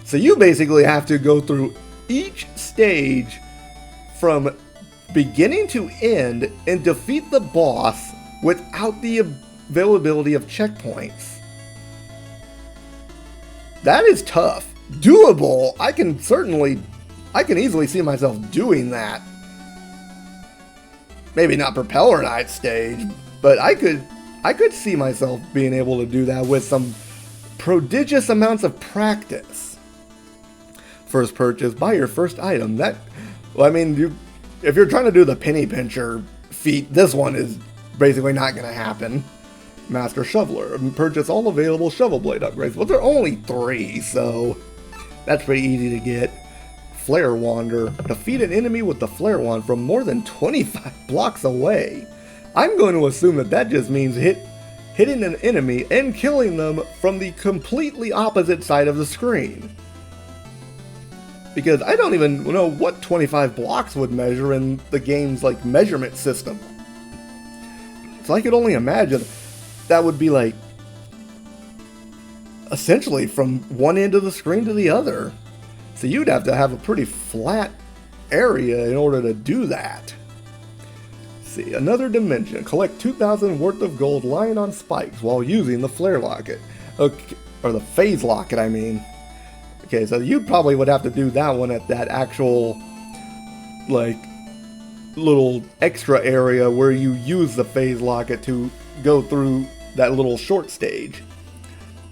So you basically have to go through each stage from beginning to end and defeat the boss without the availability of checkpoints. That is tough. Doable. I can easily see myself doing that. Maybe not Propeller Knight stage, but I could see myself being able to do that with some prodigious amounts of practice. First purchase, buy your first item. That, well, I mean, if you're trying to do the penny pincher feat, this one is basically not going to happen. Master Shoveler, purchase all available shovel blade upgrades. Well, there are only 3, so that's pretty easy to get. Flare Wander, defeat an enemy with the Flare Wand from more than 25 blocks away. I'm going to assume that just means hitting an enemy and killing them from the completely opposite side of the screen. Because I don't even know what 25 blocks would measure in the game's like measurement system. So I could only imagine that would be like essentially from one end of the screen to the other. So you'd have to have a pretty flat area in order to do that. See, another dimension. Collect 2,000 worth of gold lying on spikes while using the flare locket. Okay, or the phase locket, I mean. Okay, so you probably would have to do that one at that actual, like, little extra area where you use the phase locket to go through that little short stage.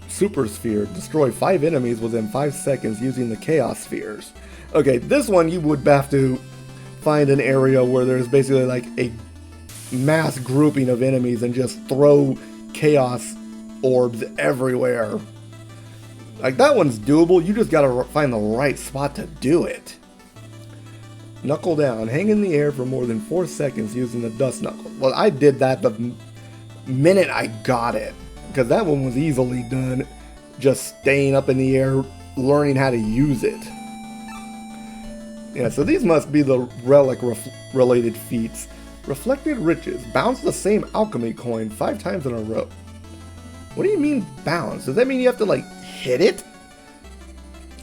Super Sphere. Destroy 5 enemies within 5 seconds using the Chaos Spheres. Okay, this one you would have to find an area where there's basically like a mass grouping of enemies and just throw Chaos Orbs everywhere. Like, that one's doable, you just gotta find the right spot to do it. Knuckle down. Hang in the air for more than 4 seconds using the Dust Knuckle. Well, I did that the minute I got it, because that one was easily done, just staying up in the air, learning how to use it. Yeah, so these must be the relic related feats. Reflected Riches. Bounce the same alchemy coin 5 times in a row. What do you mean bounce? Does that mean you have to like hit it?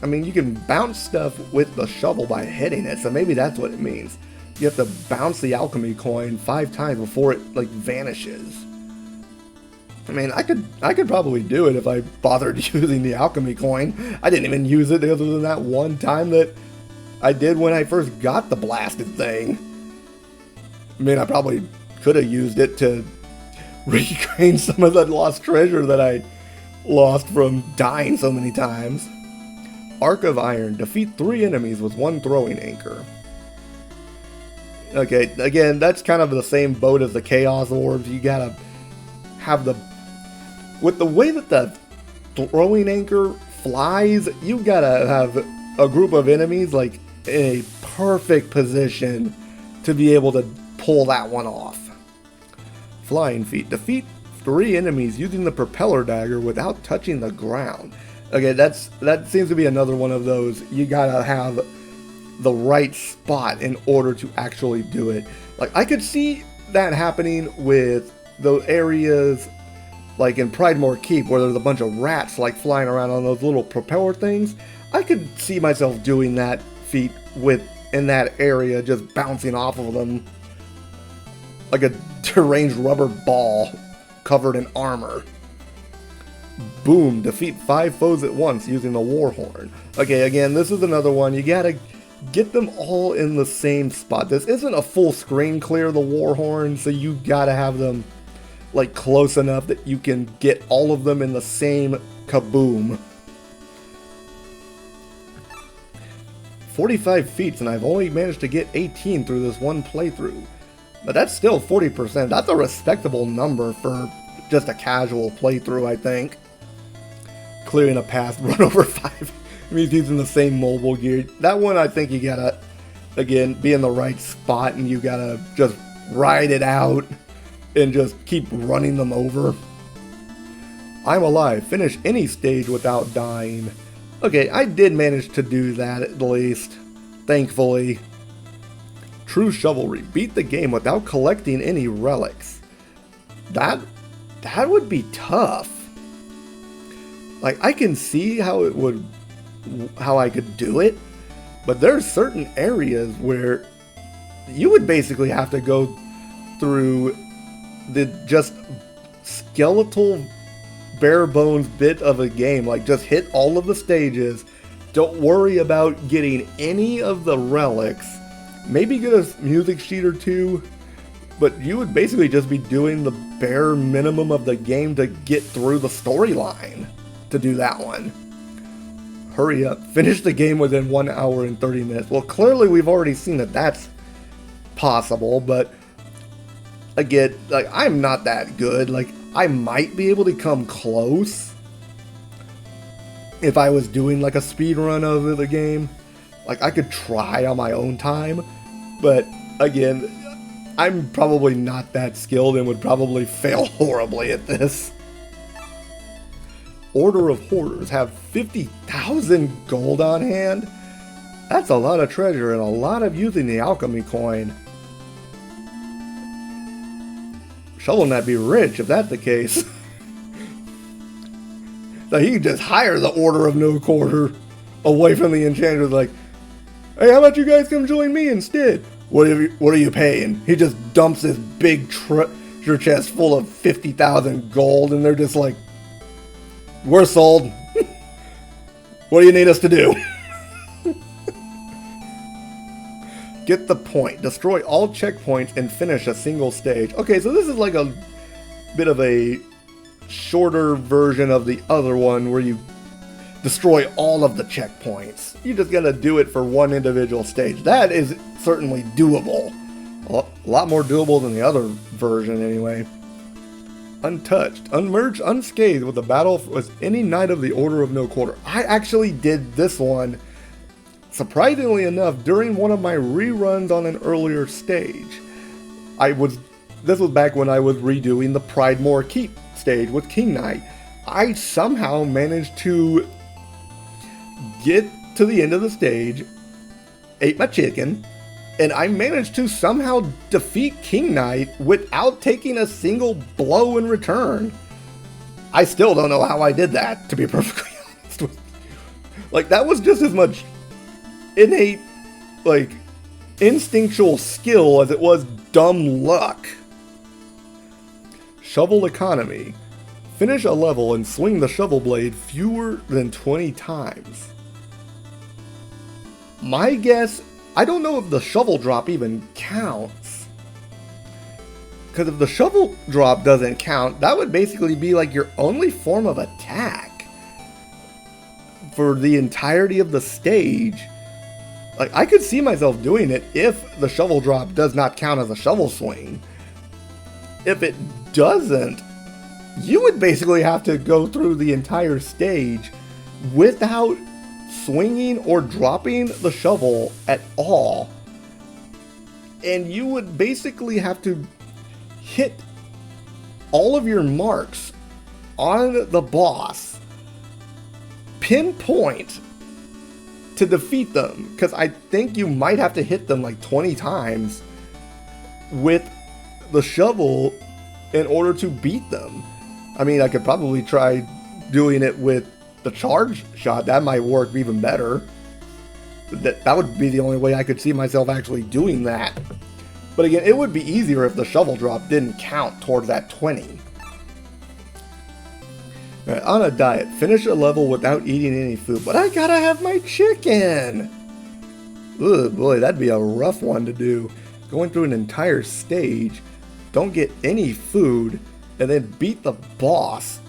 I mean, you can bounce stuff with the shovel by hitting it, so maybe that's what it means. You have to bounce the alchemy coin 5 times before it like vanishes. I mean, I could probably do it if I bothered using the alchemy coin. I didn't even use it other than that one time that I did when I first got the blasted thing. I mean, I probably could have used it to reclaim some of that lost treasure that I lost from dying so many times. Arc of Iron. Defeat 3 enemies with 1 throwing anchor. Okay, again, that's kind of the same boat as the Chaos Orbs. You gotta have the... With the way that the throwing anchor flies, you gotta have a group of enemies like in a perfect position to be able to pull that one off. Flying Feet. Defeat 3 enemies using the propeller dagger without touching the ground. Okay, that seems to be another one of those. You gotta have the right spot in order to actually do it. Like, I could see that happening with the areas like in Pridemore Keep where there's a bunch of rats like flying around on those little propeller things. I could see myself doing that feat in that area, just bouncing off of them like a deranged rubber ball covered in armor. Boom, defeat 5 foes at once using the war horn. Okay, again, this is another one. You gotta get them all in the same spot. This isn't a full screen clear of the war horn, so you gotta have them like close enough that you can get all of them in the same kaboom. 45 feats, and I've only managed to get 18 through this one playthrough. But that's still 40%. That's a respectable number for just a casual playthrough, I think. Clearing a path, run over 5. I mean, using the same mobile gear. That one, I think you gotta, again, be in the right spot, and you gotta just ride it out and just keep running them over. I'm alive. Finish any stage without dying. Okay, I did manage to do that at least, thankfully. True Chivalry. Beat the game without collecting any relics. That would be tough. Like, I can see how I could do it, but there's certain areas where you would basically have to go through the just skeletal bare bones bit of a game, like just hit all of the stages, don't worry about getting any of the relics, maybe get a music sheet or two, but you would basically just be doing the bare minimum of the game to get through the storyline to do that one. Hurry up, finish the game within 1 hour and 30 minutes. Well, clearly we've already seen that that's possible, but again, like, I'm not that good. Like, I might be able to come close if I was doing like a speed run of the game. Like, I could try on my own time, but again, I'm probably not that skilled and would probably fail horribly at this. Order of Hoarders have 50,000 gold on hand. That's a lot of treasure and a lot of using the alchemy coin. Shovel Knight be rich if that's the case. So he can just hire the Order of No Quarter away from the Enchantress, like, hey, how about you guys come join me instead? What are you paying? He just dumps this big treasure chest full of 50,000 gold, and they're just like, we're sold. What do you need us to do? Get the point. Destroy all checkpoints and finish a single stage. Okay, so this is like a bit of a shorter version of the other one where you destroy all of the checkpoints. You just gotta do it for one individual stage. That is certainly doable. A lot more doable than the other version anyway. Untouched. Unmerged unscathed with the battle with any Knight of the Order of No Quarter. I actually did this one, surprisingly enough, during one of my reruns on an earlier stage. This was back when I was redoing the Pridemore Keep stage with King Knight. I somehow managed to get to the end of the stage, ate my chicken, and I managed to somehow defeat King Knight without taking a single blow in return. I still don't know how I did that, to be perfectly honest with you. Like, that was just as much innate, like, instinctual skill as it was dumb luck. Shovel Economy. Finish a level and swing the shovel blade fewer than 20 times. My guess, I don't know if the shovel drop even counts. Because if the shovel drop doesn't count, that would basically be like your only form of attack for the entirety of the stage. Like, I could see myself doing it if the shovel drop does not count as a shovel swing. If it doesn't, you would basically have to go through the entire stage without swinging or dropping the shovel at all. And you would basically have to hit all of your marks on the boss, pinpoint, to defeat them. Because I think you might have to hit them like 20 times with the shovel in order to beat them. I mean, I could probably try doing it with the charge shot. That might work even better. That would be the only way I could see myself actually doing that. But again, it would be easier if the shovel drop didn't count towards that 20. Right, on a diet, finish a level without eating any food. But I gotta have my chicken! Ugh, boy, that'd be a rough one to do. Going through an entire stage, don't get any food, and then beat the boss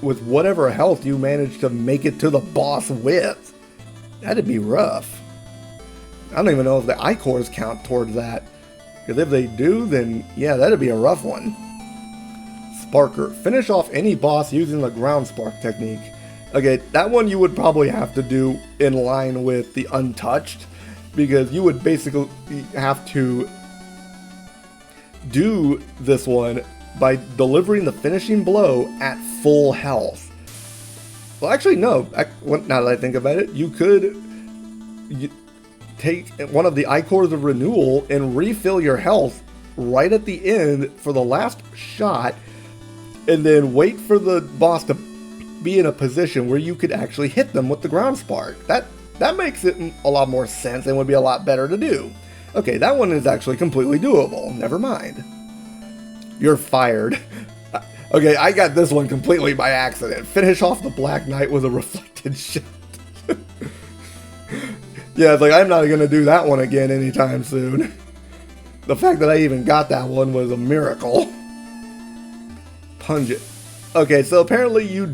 with whatever health you manage to make it to the boss with. That'd be rough. I don't even know if the I-cores count towards that. Because if they do, then yeah, that'd be a rough one. Sparker. Finish off any boss using the ground spark technique. Okay, that one you would probably have to do in line with the Untouched, because you would basically have to do this one by delivering the finishing blow at full health. Well, actually, no. Now that I think about it, you could take one of the I-cores of renewal and refill your health right at the end for the last shot, and then wait for the boss to be in a position where you could actually hit them with the ground spark. That makes it a lot more sense and would be a lot better to do. Okay, that one is actually completely doable. Never mind. You're fired. Okay, I got this one completely by accident. Finish off the Black Knight with a reflected shot. Yeah, it's like I'm not gonna do that one again anytime soon. The fact that I even got that one was a miracle. Pungent. Okay, so apparently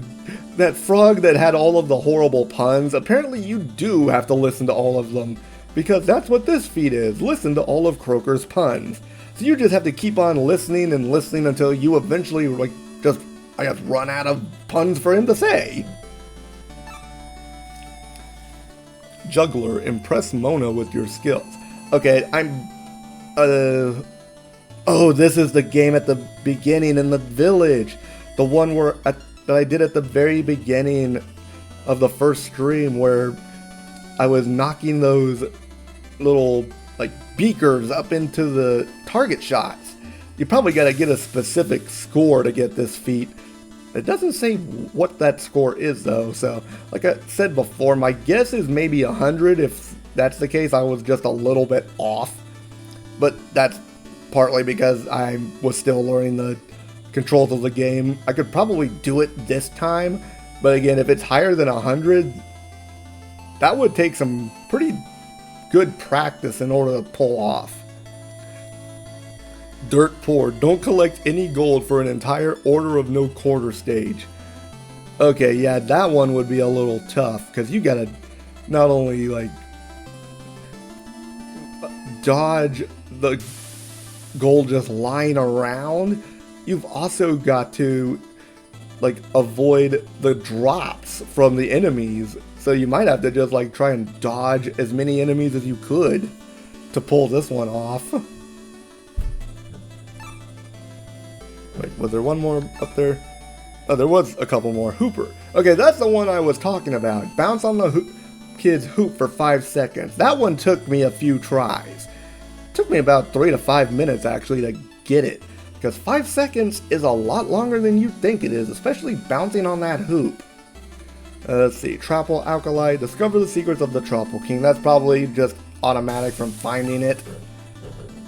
that frog that had all of the horrible puns, apparently you do have to listen to all of them, because that's what this feat is. Listen to all of Croaker's puns. So you just have to keep on listening and listening until you eventually, like, just, I guess, run out of puns for him to say. Juggler. Impress Mona with your skills. Okay, oh, this is the game at the beginning in the village. The one that I did at the very beginning of the first stream, where I was knocking those little, like, beakers up into the target shots. You probably got to get a specific score to get this feat. It doesn't say what that score is, though, so like I said before, my guess is maybe 100. If that's the case, I was just a little bit off, but that's partly because I was still learning the controls of the game. I could probably do it this time, but again, if it's higher than 100, that would take some pretty good practice in order to pull off. Dirt Poor. Don't collect any gold for an entire Order of No Quarter stage. Okay, yeah, that one would be a little tough, because you gotta not only, like, dodge the gold just lying around, you've also got to, like, avoid the drops from the enemies. So you might have to just, like, try and dodge as many enemies as you could to pull this one off. Wait, was there one more up there? Oh, there was a couple more. Hooper. Okay, that's the one I was talking about. Bounce on the kid's hoop for 5 seconds. That one took me a few tries. It took me about 3 to 5 minutes, actually, to get it. Because 5 seconds is a lot longer than you think it is, especially bouncing on that hoop. Let's see. Tropical Alkali. Discover the secrets of the Tropical King. That's probably just automatic from finding it,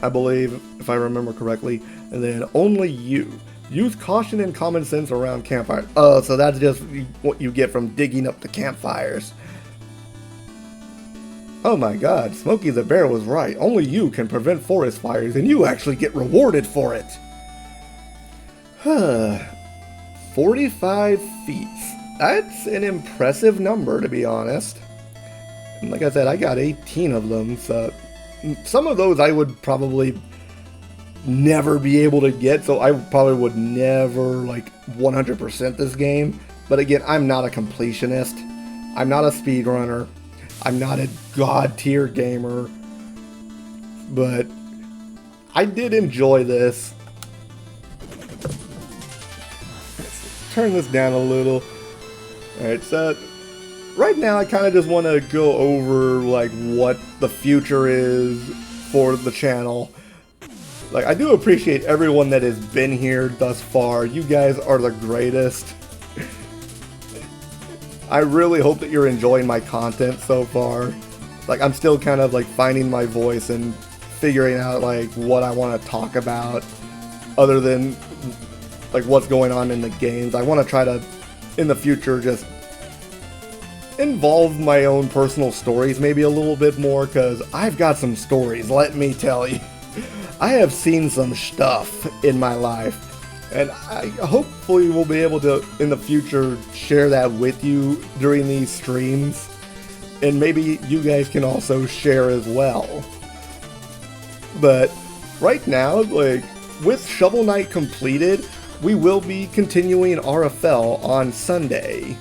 I believe, if I remember correctly. And then Only You. Use caution and common sense around campfires. Oh, so that's just what you get from digging up the campfires. Oh my god, Smokey the Bear was right. Only you can prevent forest fires, and you actually get rewarded for it. 45 feats. That's an impressive number, to be honest. And like I said, I got 18 of them, so some of those I would probably never be able to get, so I probably would never, like, 100% this game. But again, I'm not a completionist. I'm not a speedrunner. I'm not a god tier gamer. But I did enjoy this. Let's turn this down a little. Alright, so right now I kind of just want to go over, like, what the future is for the channel. Like, I do appreciate everyone that has been here thus far. You guys are the greatest. I really hope that you're enjoying my content so far. Like, I'm still kind of, like, finding my voice and figuring out, like, what I want to talk about other than, like, what's going on in the games. I want to try to, in the future, just involve my own personal stories maybe a little bit more, because I've got some stories, let me tell you. I have seen some stuff in my life. And I hopefully will be able to, in the future, share that with you during these streams. And maybe you guys can also share as well. But right now, like, with Shovel Knight completed, we will be continuing RFL on Sunday.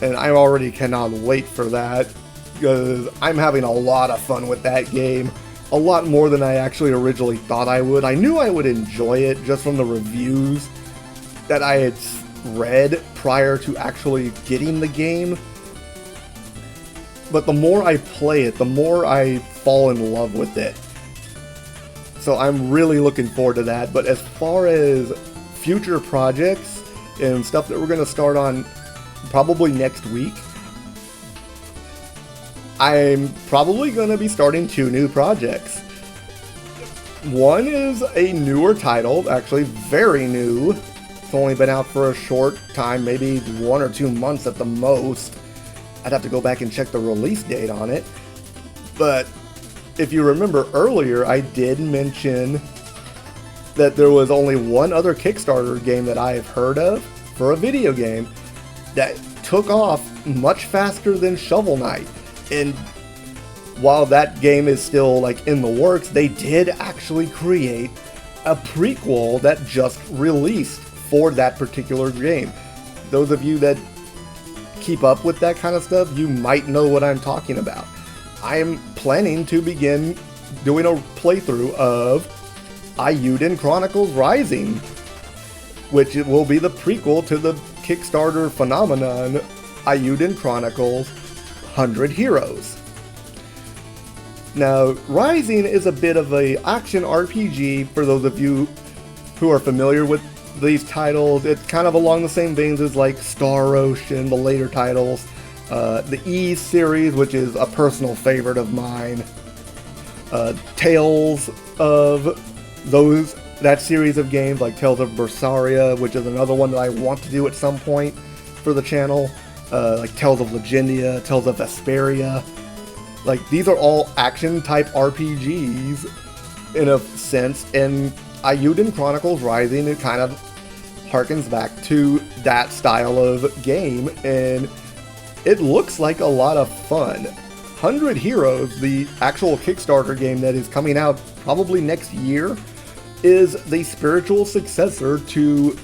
And I already cannot wait for that, because I'm having a lot of fun with that game. A lot more than I actually originally thought I would. I knew I would enjoy it just from the reviews that I had read prior to actually getting the game. But the more I play it, the more I fall in love with it. So I'm really looking forward to that. But as far as future projects and stuff that we're going to start on probably next week, I'm probably going to be starting 2 new projects. One is a newer title, actually very new. It's only been out for a short time, maybe 1 or 2 months at the most. I'd have to go back and check the release date on it. But if you remember earlier, I did mention that there was only one other Kickstarter game that I have heard of for a video game that took off much faster than Shovel Knight. And while that game is still like in the works, they did actually create a prequel that just released for that particular game. Those of you that keep up with that kind of stuff, you might know what I'm talking about. I am planning to begin doing a playthrough of Eiyuden Chronicles Rising, which will be the prequel to the Kickstarter phenomenon Eiyuden Chronicles 100 Heroes. Now, Rising is a bit of a action RPG for those of you who are familiar with these titles. It's kind of along the same veins as like Star Ocean, the later titles, the Ys series, which is a personal favorite of mine, Tales of that series of games, like Tales of Berseria, which is another one that I want to do at some point for the channel, like Tales of Legendia, Tales of Vesperia. Like, these are all action-type RPGs in a sense, and Eiyuden Chronicles Rising, it kind of harkens back to that style of game, and it looks like a lot of fun. 100 Heroes, the actual Kickstarter game that is coming out probably next year, is the spiritual successor to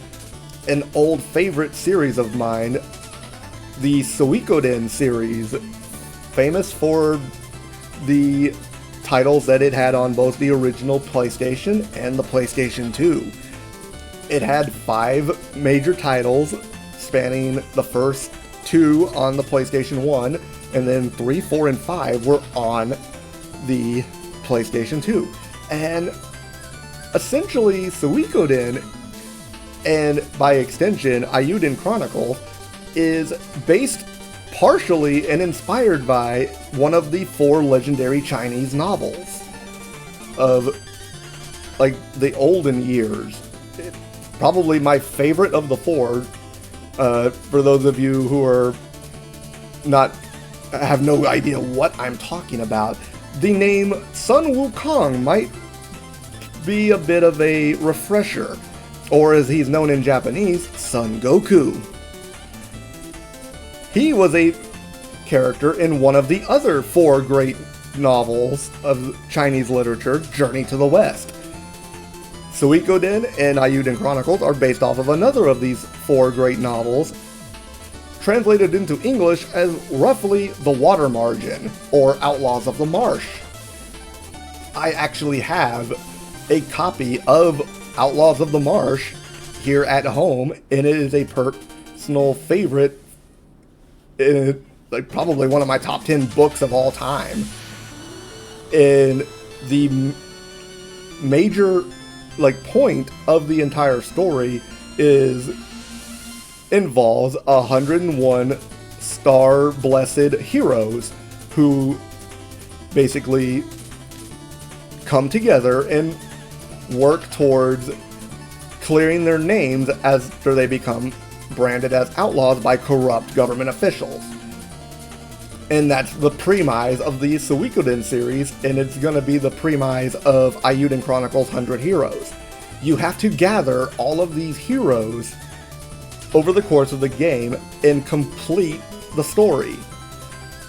an old favorite series of mine, the Suikoden series, famous for the titles that it had on both the original PlayStation and the PlayStation 2. It had 5 major titles spanning the first 2 on the PlayStation 1, and then 3, 4, and 5 were on the PlayStation 2. And essentially, Suikoden, and by extension, Eiyuden Chronicle, is based partially and inspired by one of the 4 legendary Chinese novels of, like, the olden years. Probably my favorite of the 4, for those of you who are have no idea what I'm talking about. The name Sun Wukong might be a bit of a refresher, or as he's known in Japanese, Son Goku. He was a character in one of the other 4 great novels of Chinese literature, Journey to the West. Suikoden and Eiyuden Chronicles are based off of another of these 4 great novels, translated into English as roughly The Water Margin, or Outlaws of the Marsh. I actually have a copy of Outlaws of the Marsh here at home, and it is a personal favorite. Like, probably one of my top 10 books of all time. And the major, like, point of the entire story involves 101 star-blessed heroes who basically come together and work towards clearing their names after they become branded as outlaws by corrupt government officials. And that's the premise of the Suikoden series, and it's going to be the premise of Eiyuden Chronicles 100 Heroes. you have to gather all of these heroes over the course of the game and complete the story.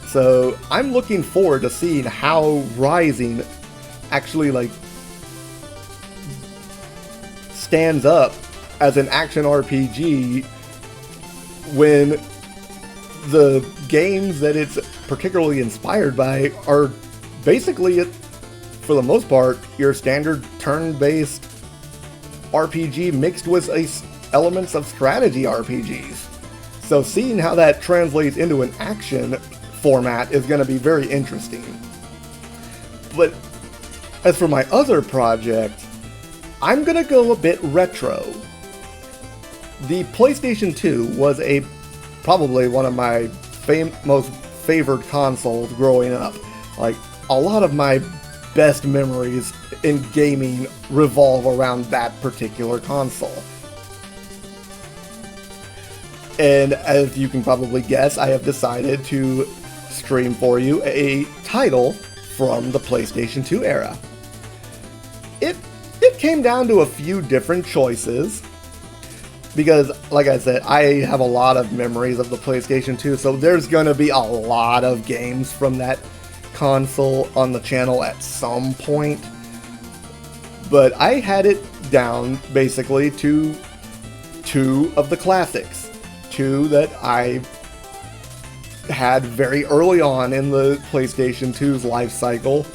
So I'm looking forward to seeing how Rising actually like stands up as an action RPG when the games that it's particularly inspired by are basically, for the most part, your standard turn-based RPG mixed with elements of strategy RPGs. So seeing how that translates into an action format is going to be very interesting. But as for my other project, I'm going to go a bit retro. The PlayStation 2 was probably one of my most favored consoles growing up. Like, a lot of my best memories in gaming revolve around that particular console. And as you can probably guess, I have decided to stream for you a title from the PlayStation 2 era. It came down to a few different choices, because, like I said, I have a lot of memories of the PlayStation 2, so there's gonna be a lot of games from that console on the channel at some point. But I had it down basically to two of the classics. Two that I had very early on in the PlayStation 2's life cycle,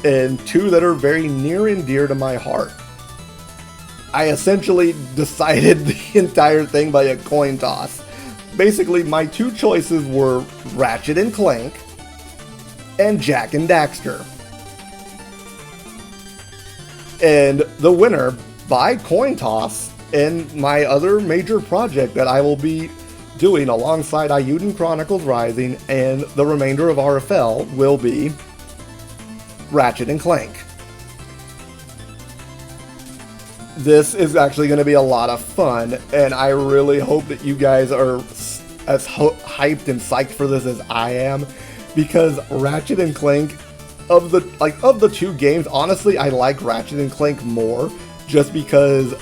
and two that are very near and dear to my heart. I essentially decided the entire thing by a coin toss. Basically, my two choices were Ratchet and Clank and Jak and Daxter. And the winner by coin toss in my other major project that I will be doing alongside Eiyuden Chronicles Rising and the remainder of RFL will be Ratchet and Clank. This is actually going to be a lot of fun, and I really hope that you guys are as hyped and psyched for this as I am, because Ratchet and Clank, of the two games, honestly, I like Ratchet and Clank more, just because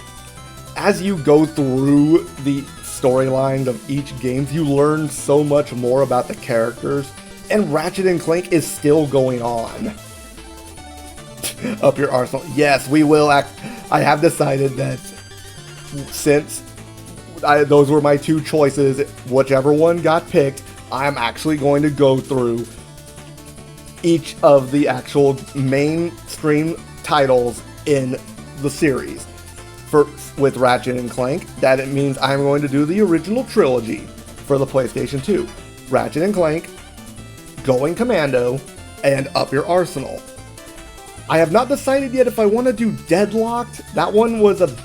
as you go through the storyline of each game, you learn so much more about the characters, and Ratchet and Clank is still going on. Up your arsenal. Yes, we will I have decided that since those were my two choices, whichever one got picked, I'm actually going to go through each of the actual mainstream titles in the series. With Ratchet and Clank, that it means I'm going to do the original trilogy for the PlayStation 2. Ratchet and Clank, Going Commando, and Up Your Arsenal. I have not decided yet if I want to do Deadlocked. That one was a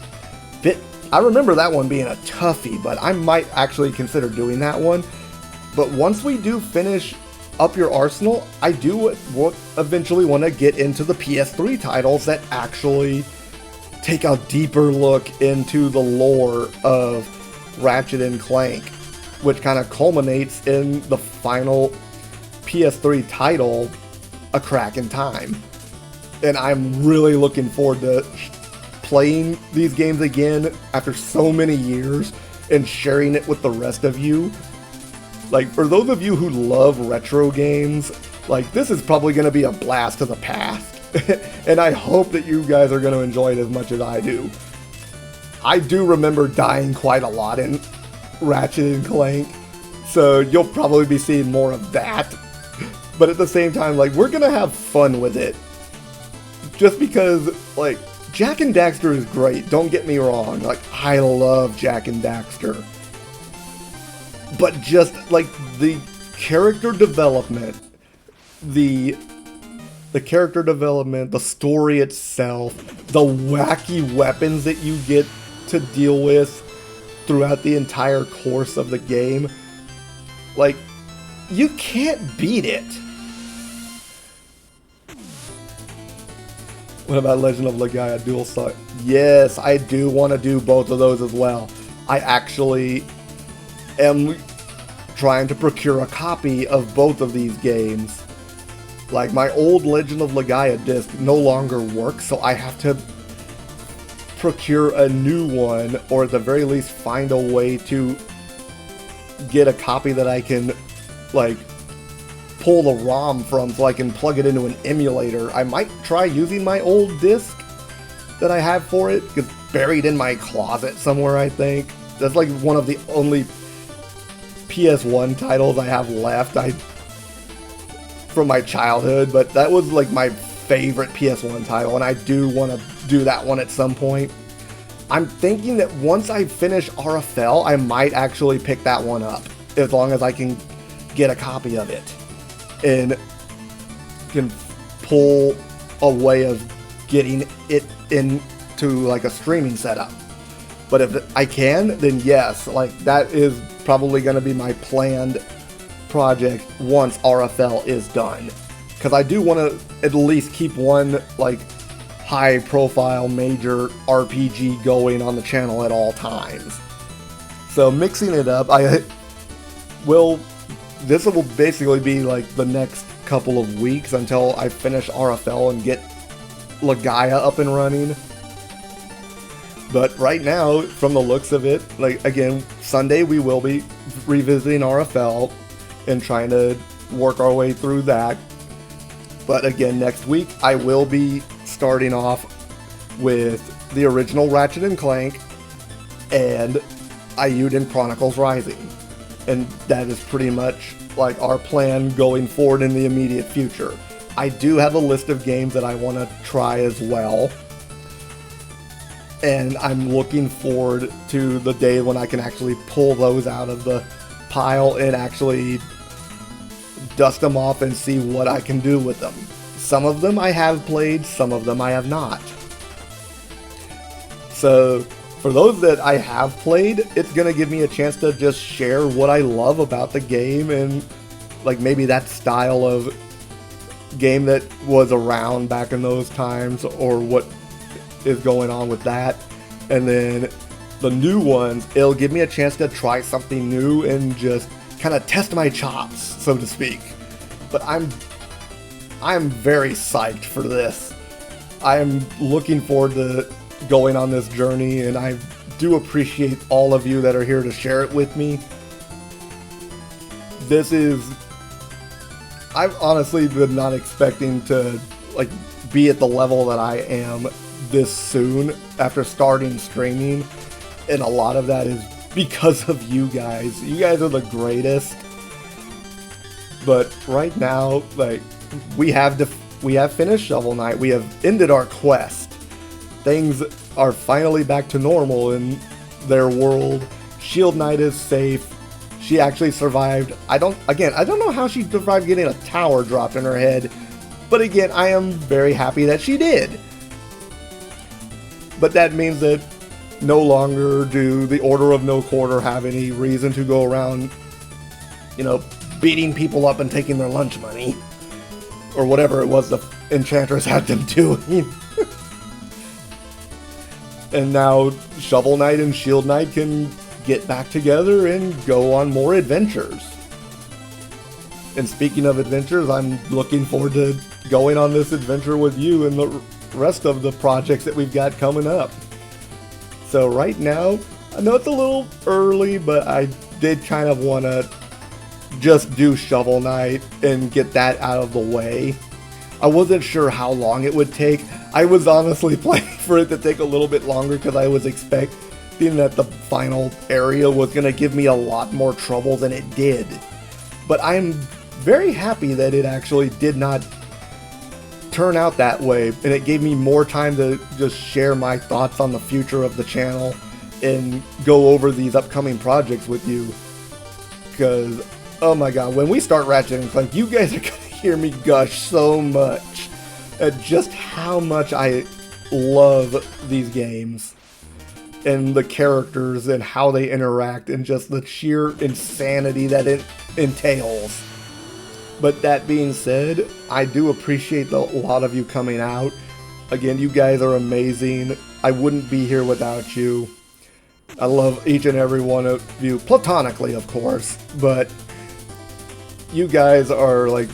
bit... I remember that one being a toughie, but I might actually consider doing that one. But once we do finish Up Your Arsenal, I do eventually want to get into the PS3 titles that actually take a deeper look into the lore of Ratchet and Clank, which kind of culminates in the final PS3 title, A Crack in Time. And I'm really looking forward to playing these games again after so many years and sharing it with the rest of you. Like, for those of you who love retro games, like, this is probably going to be a blast to the past. And I hope that you guys are going to enjoy it as much as I do. I do remember dying quite a lot in Ratchet and Clank, so you'll probably be seeing more of that. But at the same time, like, we're going to have fun with it. Just because, like, Jak and Daxter is great, don't get me wrong. Like, I love Jak and Daxter. But just, like, the character development, the character development, the story itself, the wacky weapons that you get to deal with throughout the entire course of the game, like, you can't beat it. What about Legend of Legaia Dual Sight? Yes, I do want to do both of those as well. I actually am trying to procure a copy of both of these games. Like, my old Legend of Legaia disc no longer works, so I have to procure a new one, or at the very least find a way to get a copy that I can like pull the ROM from so I can plug it into an emulator. I might try using my old disc that I have for it. It's buried in my closet somewhere, I think. That's like one of the only PS1 titles I have left from my childhood, but that was like my favorite PS1 title, and I do want to do that one at some point. I'm thinking that once I finish RFL, I might actually pick that one up, as long as I can get a copy of it and can pull a way of getting it into like a streaming setup. But if I can, then yes, like that is probably going to be my planned project once RFL is done, because I do want to at least keep one like high profile major RPG going on the channel at all times. So mixing it up, this will basically be like the next couple of weeks until I finish RFL and get Legaia up and running. But right now, from the looks of it, like again, Sunday we will be revisiting RFL and trying to work our way through that. But again, next week I will be starting off with the original Ratchet and Clank and Eiyuden Chronicles Rising. And that is pretty much like our plan going forward in the immediate future. I do have a list of games that I want to try as well, and I'm looking forward to the day when I can actually pull those out of the pile and actually dust them off and see what I can do with them. Some of them I have played, some of them I have not. So for those that I have played, it's going to give me a chance to just share what I love about the game and like maybe that style of game that was around back in those times, or what is going on with that. And then the new ones, it'll give me a chance to try something new and just kind of test my chops, so to speak. But I'm very psyched for this. I'm looking forward to going on this journey, and I do appreciate all of you that are here to share it with me. I've honestly been not expecting to like be at the level that I am this soon after starting streaming, and a lot of that is because of you guys. You guys are the greatest. But right now, like we have finished Shovel Knight. We have ended our quest. Things are finally back to normal in their world. Shield Knight is safe. She actually survived. I don't know how she survived getting a tower dropped in her head, but again, I am very happy that she did. But that means that no longer do the Order of No Quarter have any reason to go around, beating people up and taking their lunch money, or whatever it was the Enchantress had them doing. And now Shovel Knight and Shield Knight can get back together and go on more adventures. And speaking of adventures, I'm looking forward to going on this adventure with you and the rest of the projects that we've got coming up. So right now, I know it's a little early, but I did kind of want to just do Shovel Knight and get that out of the way. I wasn't sure how long it would take. I was honestly planning for it to take a little bit longer because I was expecting that the final area was going to give me a lot more trouble than it did. But I'm very happy that it actually did not turn out that way, and it gave me more time to just share my thoughts on the future of the channel and go over these upcoming projects with you. Because, oh my god, when we start Ratchet and Clank, you guys are going to hear me gush so much at just how much I love these games and the characters and how they interact and just the sheer insanity that it entails. But that being said, I do appreciate a lot of you coming out. Again, you guys are amazing. I wouldn't be here without you. I love each and every one of you, platonically of course, but you guys are like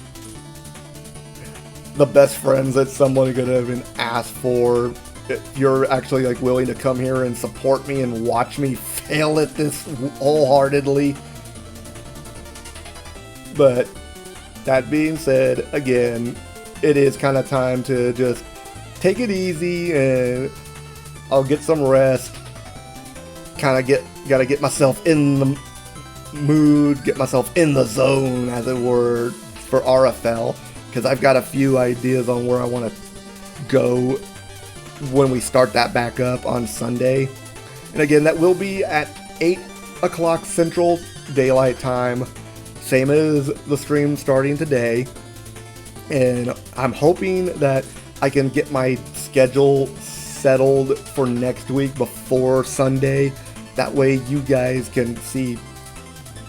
the best friends that someone could have been asked for if you're actually like willing to come here and support me and watch me fail at this wholeheartedly. But that being said, again, it is kind of time to just take it easy, and I'll get some rest. Gotta get myself in the mood, get myself in the zone, as it were, for RFL, because I've got a few ideas on where I want to go when we start that back up on Sunday. And again, that will be at 8 o'clock Central Daylight Time, same as the stream starting today. And I'm hoping that I can get my schedule settled for next week before Sunday. That way you guys can see,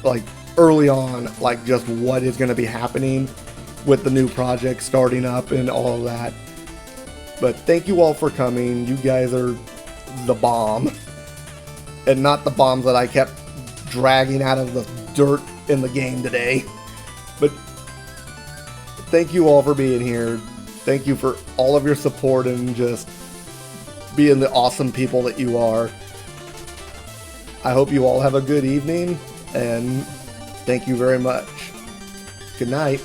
like, early on, like, just what is going to be happening with the new project starting up and all of that. But thank you all for coming. You guys are the bomb. And not the bombs that I kept dragging out of the dirt in the game today. But thank you all for being here. Thank you for all of your support and just being the awesome people that you are. I hope you all have a good evening, and thank you very much. Good night.